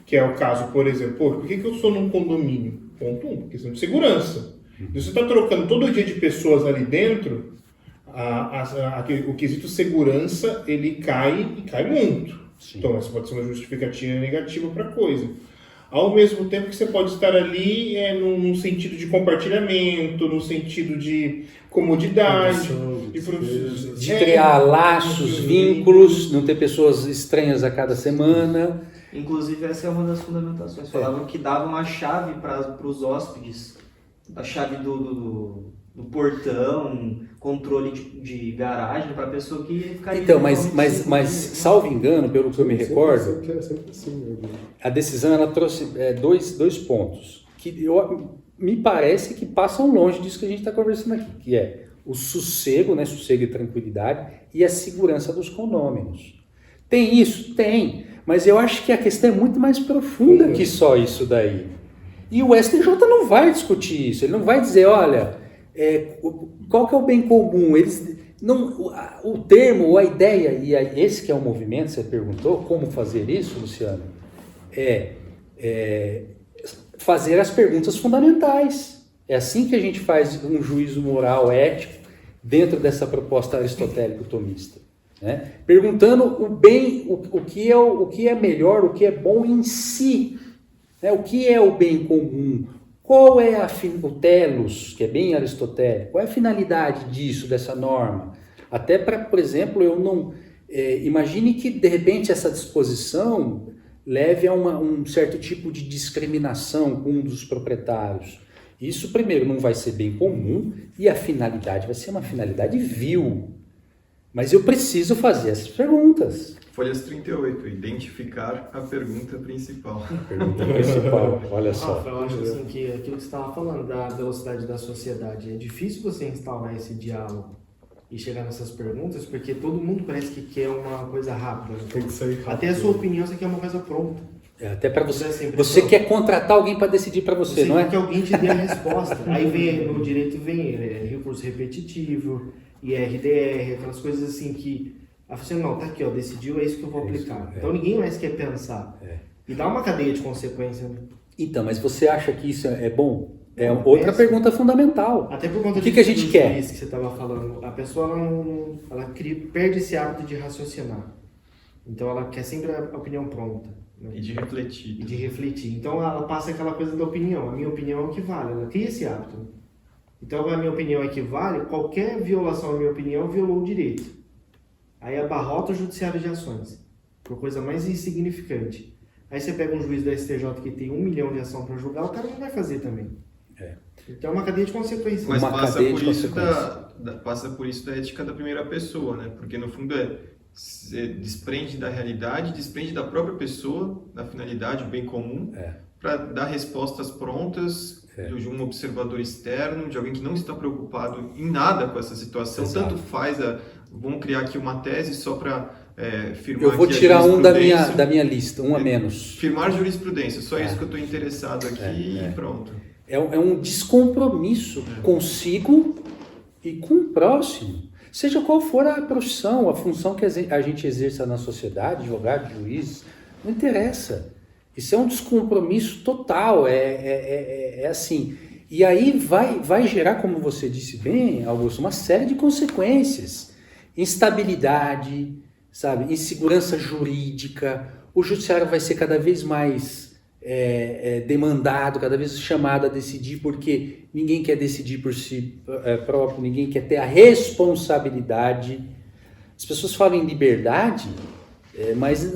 Que é o caso, por exemplo, por que eu sou num condomínio? Ponto 1, questão de segurança. Se você está trocando todo dia de pessoas ali dentro, o quesito segurança, ele cai e cai muito. Sim. Então, essa pode ser uma justificativa negativa para a coisa. Ao mesmo tempo que você pode estar ali num sentido de compartilhamento, no sentido de comodidade, de criar laços, vínculos, não ter pessoas estranhas a cada semana. Inclusive, essa é uma das fundamentações. Falavam que davam a chave para os hóspedes, a chave do portão, controle de garagem para a pessoa que ficaria... Então, mas salvo engano, pelo que eu me recordo, a decisão ela trouxe dois pontos que me parece que passam longe disso que a gente está conversando aqui, que é o sossego, né, sossego e tranquilidade, e a segurança dos condôminos. Tem isso? Tem, mas eu acho que a questão é muito mais profunda que só isso daí. E o STJ não vai discutir isso, ele não vai dizer, olha, qual que é o bem comum? O termo, ou a ideia, e esse que é o movimento, você perguntou, como fazer isso, Luciano? Fazer as perguntas fundamentais. É assim que a gente faz um juízo moral, ético, dentro dessa proposta aristotélico-tomista. Né? Perguntando o que é melhor, o que é bom em si. Né? O que é o bem comum? Qual é o telos, que é bem aristotélico? Qual é a finalidade disso, dessa norma? Até para, por exemplo, eu não... imagine que, de repente, essa disposição leve a um certo tipo de discriminação com um dos proprietários. Isso, primeiro, não vai ser bem comum e a finalidade vai ser uma finalidade vil. Mas eu preciso fazer essas perguntas. Folhas 38, identificar a pergunta principal. Pergunta principal, olha só. Rafa, eu acho assim, que aquilo que você estava falando da velocidade da sociedade, é difícil você instaurar esse diálogo e chegar nessas perguntas, porque todo mundo parece que quer uma coisa rápida. Tem que sair rápido. Até a sua opinião, você quer uma coisa pronta. Até para você. Você Você quer contratar alguém para decidir para você, não quer é? que alguém te dê a resposta. Aí vem, no direito vem recurso repetitivo, IRDR, aquelas coisas assim que... Aí você, não, tá aqui, ó, decidiu, é isso que eu vou aplicar. Então ninguém mais quer pensar. E dá uma cadeia de consequência, né? Então, mas você acha que isso é bom? É Não, outra péssimo. pergunta fundamental. Até por conta O que a gente dos quer? juízes que você estava falando, a pessoa perde esse hábito de raciocinar. Então ela quer sempre a opinião pronta. Né? E de refletir. E de refletir. Então ela passa aquela coisa da opinião. A minha opinião é o que vale. Ela cria esse hábito. Então a minha opinião é que vale. Qualquer violação da minha opinião violou o direito. Aí abarrota o judiciário de ações. Por coisa mais insignificante. Aí você pega um juiz da STJ que tem 1 milhão de ação para julgar, o cara não vai fazer também. Então é uma cadeia de consequências. Mas Uma passa cadeia por, de isso consequências. passa por isso da ética da primeira pessoa, né? Porque no fundo você desprende da realidade, desprende da própria pessoa, da finalidade, o bem comum, para dar respostas prontas de um observador externo, de alguém que não está preocupado em nada com essa situação. Exato. Tanto faz, vamos criar aqui uma tese só para firmar Eu vou aqui a tirar um da jurisprudência. minha lista, um a menos. Firmar jurisprudência, só isso que eu estou interessado aqui e pronto. É um descompromisso consigo e com o próximo. Seja qual for a profissão, a função que a gente exerça na sociedade, advogado, juiz, não interessa. Isso é um descompromisso total, é assim. E aí vai gerar, como você disse bem, Augusto, uma série de consequências. Instabilidade, sabe? Insegurança jurídica, o judiciário vai ser cada vez mais demandado, cada vez chamado a decidir, porque ninguém quer decidir por si próprio, ninguém quer ter a responsabilidade. As pessoas falam em liberdade, mas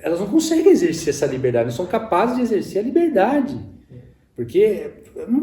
elas não conseguem exercer essa liberdade, não são capazes de exercer a liberdade. Porque,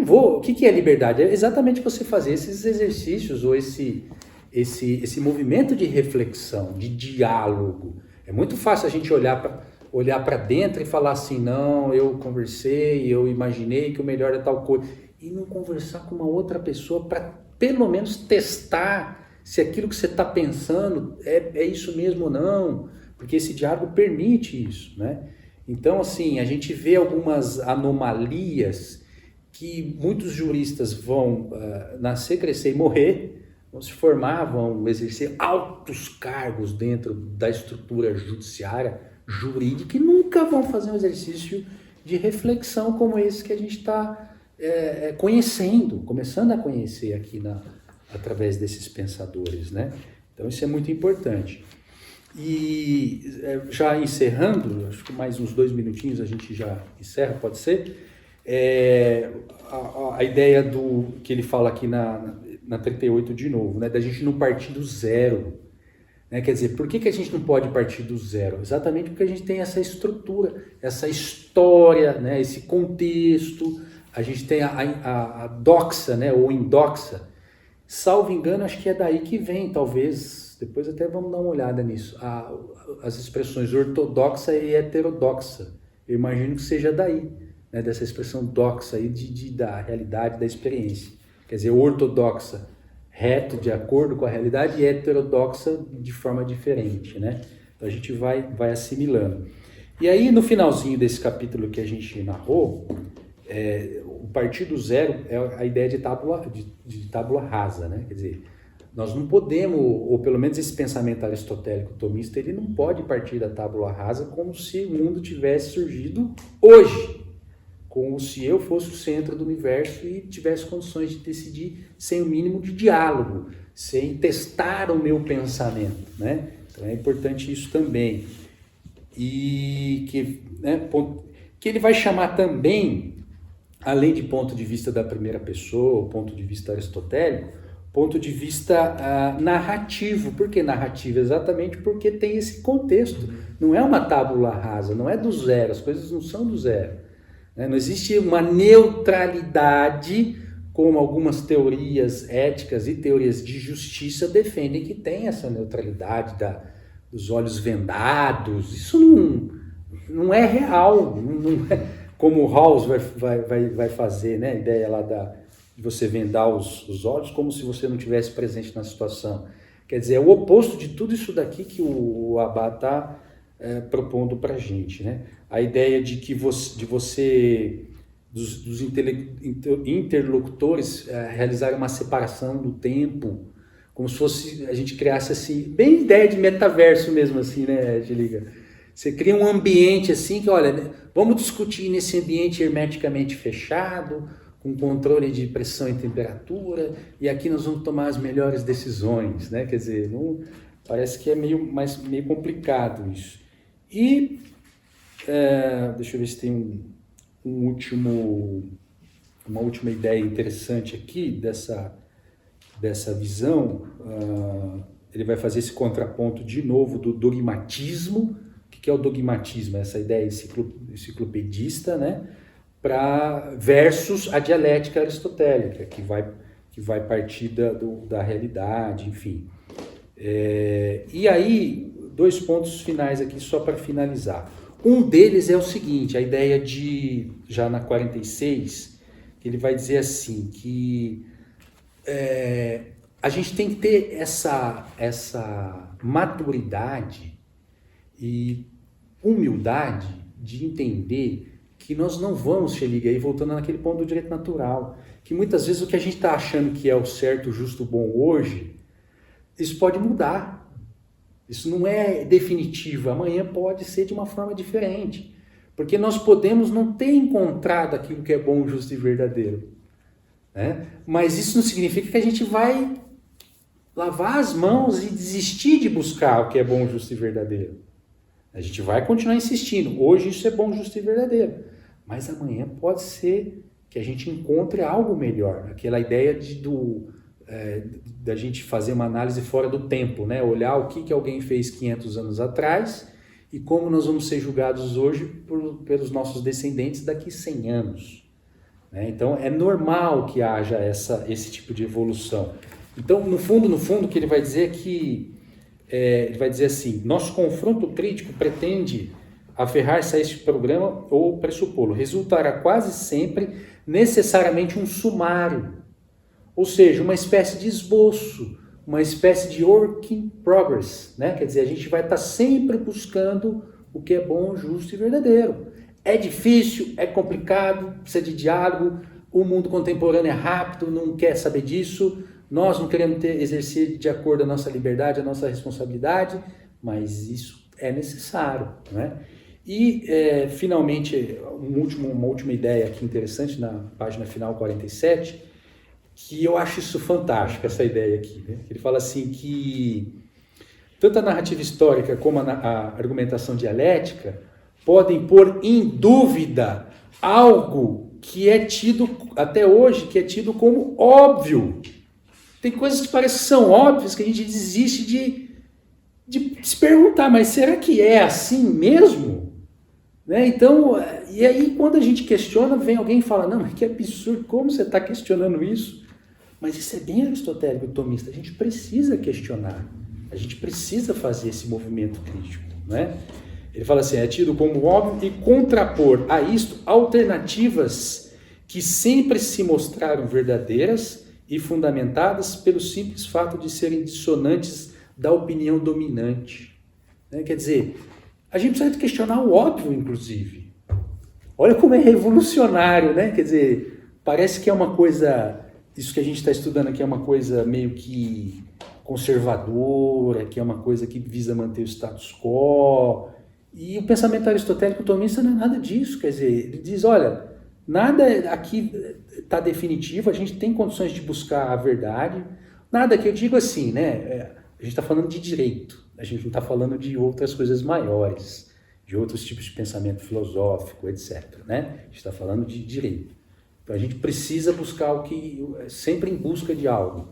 o que é liberdade? É exatamente você fazer esses exercícios ou esse movimento de reflexão, de diálogo. É muito fácil a gente olhar para dentro e falar assim, não, eu conversei, eu imaginei que o melhor é tal coisa. E não conversar com uma outra pessoa para pelo menos testar se aquilo que você está pensando é isso mesmo ou não. Porque esse diálogo permite isso, né? Então, assim, a gente vê algumas anomalias que muitos juristas vão nascer, crescer e morrer, vão se formar, vão exercer altos cargos dentro da estrutura judiciária, jurídica, e nunca vão fazer um exercício de reflexão como esse que a gente está começando a conhecer aqui através desses pensadores, né? Então isso é muito importante. E já encerrando, acho que mais uns 2 minutinhos a gente já encerra, pode ser? A ideia que ele fala aqui na 38 de novo, né? Da gente não partir do zero. Né? Quer dizer, por que a gente não pode partir do zero? Exatamente porque a gente tem essa estrutura, essa história, né? Esse contexto, a gente tem a doxa, né? Ou indoxa. Salvo engano, acho que é daí que vem, talvez, depois até vamos dar uma olhada nisso, as expressões ortodoxa e heterodoxa. Eu imagino que seja daí, né? Dessa expressão doxa aí da realidade, da experiência. Quer dizer, ortodoxa, reto, de acordo com a realidade, e heterodoxa de forma diferente, né? Então a gente vai assimilando. E aí, no finalzinho desse capítulo que a gente narrou, o partir do zero é a ideia de tábula rasa, né? Quer dizer, nós não podemos, ou pelo menos esse pensamento aristotélico tomista, ele não pode partir da tábula rasa como se o mundo tivesse surgido hoje, como se eu fosse o centro do universo e tivesse condições de decidir sem o mínimo de diálogo, sem testar o meu pensamento, né? Então é importante isso também. E que ele vai chamar também, além de ponto de vista da primeira pessoa, ponto de vista aristotélico, ponto de vista narrativo. Por que narrativo? Exatamente porque tem esse contexto. Não é uma tábula rasa, não é do zero, as coisas não são do zero. Né? Não existe uma neutralidade, como algumas teorias éticas e teorias de justiça defendem que tem essa neutralidade dos olhos vendados. Isso não é real, não é como o Rawls vai fazer, né? A ideia lá de você vendar os olhos como se você não tivesse presente na situação. Quer dizer, é o oposto de tudo isso daqui que o Abba está propondo para a gente, né? A ideia de que dos interlocutores realizarem uma separação do tempo, como se fosse a gente criasse assim, bem ideia de metaverso mesmo assim, né, Angelica? Você cria um ambiente assim que, olha, vamos discutir nesse ambiente hermeticamente fechado, com controle de pressão e temperatura, e aqui nós vamos tomar as melhores decisões, né? Quer dizer, parece que é meio complicado isso. E deixa eu ver se tem uma última ideia interessante aqui dessa visão. Ele vai fazer esse contraponto de novo do dogmatismo. O que é o dogmatismo? Essa ideia enciclopedista, né? Versus a dialética aristotélica, que vai partir da realidade, enfim. E aí, 2 pontos finais aqui só para finalizar. Um deles é o seguinte, a ideia já na 46, ele vai dizer assim, que a gente tem que ter essa maturidade e humildade de entender que nós não vamos, Xeliga, aí voltando naquele ponto do direito natural, que muitas vezes o que a gente está achando que é o certo, o justo, o bom hoje, isso pode mudar. Isso não é definitivo, amanhã pode ser de uma forma diferente, porque nós podemos não ter encontrado aquilo que é bom, justo e verdadeiro, né? Mas isso não significa que a gente vai lavar as mãos e desistir de buscar o que é bom, justo e verdadeiro. A gente vai continuar insistindo, hoje isso é bom, justo e verdadeiro, mas amanhã pode ser que a gente encontre algo melhor, aquela ideia da gente fazer uma análise fora do tempo, né? Olhar o que alguém fez 500 anos atrás e como nós vamos ser julgados hoje pelos nossos descendentes daqui 100 anos. Né? Então, é normal que haja esse tipo de evolução. Então, no fundo, o que ele vai dizer é que, ele vai dizer assim, nosso confronto crítico pretende aferrar-se a este programa ou pressupô-lo. Resultará quase sempre necessariamente um sumário, ou seja, uma espécie de esboço, uma espécie de work in progress, né? Quer dizer, a gente vai estar sempre buscando o que é bom, justo e verdadeiro. É difícil, é complicado, precisa de diálogo, o mundo contemporâneo é rápido, não quer saber disso, nós não queremos exercer de acordo com a nossa liberdade, a nossa responsabilidade, mas isso é necessário, né? E, finalmente, uma última ideia aqui interessante, na página final 47, que eu acho isso fantástico, essa ideia aqui, né? Ele fala assim que tanto a narrativa histórica como a argumentação dialética podem pôr em dúvida algo que é tido, até hoje, que é tido como óbvio. Tem coisas que parecem que são óbvias, que a gente desiste de se perguntar, mas será que é assim mesmo? Né? Então, e aí quando a gente questiona, vem alguém e fala, não, mas que absurdo, como você está questionando isso? Mas isso é bem aristotélico, tomista, a gente precisa questionar, a gente precisa fazer esse movimento crítico, né? Ele fala assim, é tido como óbvio e contrapor a isto alternativas que sempre se mostraram verdadeiras e fundamentadas pelo simples fato de serem dissonantes da opinião dominante. Né? Quer dizer, a gente precisa questionar o óbvio, inclusive. Olha como é revolucionário, né? Quer dizer, parece que é uma coisa, isso que a gente está estudando aqui é uma coisa meio que conservadora, que é uma coisa que visa manter o status quo. E o pensamento aristotélico tomista não é nada disso, quer dizer, ele diz, olha, nada aqui está definitivo, a gente tem condições de buscar a verdade, nada que eu digo assim, né, a gente está falando de direito, a gente não está falando de outras coisas maiores, de outros tipos de pensamento filosófico, etc, né, a gente está falando de direito. Então a gente precisa buscar sempre em busca de algo.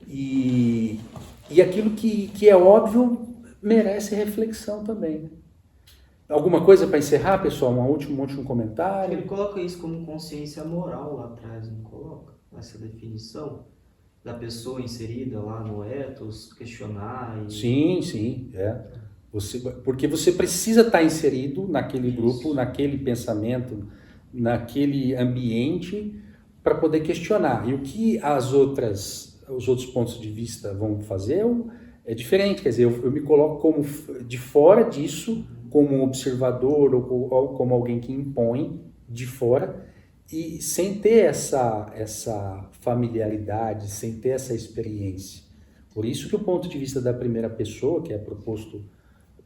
E aquilo que é óbvio merece reflexão também. Né? Alguma coisa para encerrar, pessoal? Um último comentário? Ele coloca isso como consciência moral lá atrás, não coloca? Essa definição da pessoa inserida lá no ethos, questionar e... Sim, é. Porque você precisa estar inserido naquele Isso. grupo, naquele pensamento, naquele ambiente para poder questionar. E o que os outros pontos de vista vão fazer é diferente. Quer dizer, eu me coloco como de fora disso, como um observador ou como alguém que impõe de fora e sem ter essa familiaridade, sem ter essa experiência. Por isso que o ponto de vista da primeira pessoa, que é proposto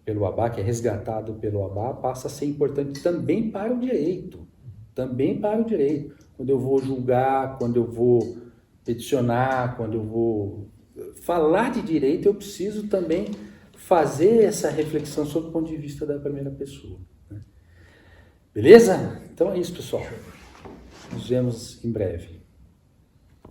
pelo Abba, que é resgatado pelo Abba, passa a ser importante também para o direito. Também para o direito. Quando eu vou julgar, quando eu vou peticionar, quando eu vou falar de direito, eu preciso também fazer essa reflexão sobre o ponto de vista da primeira pessoa. Né? Beleza? Então é isso, pessoal. Nos vemos em breve.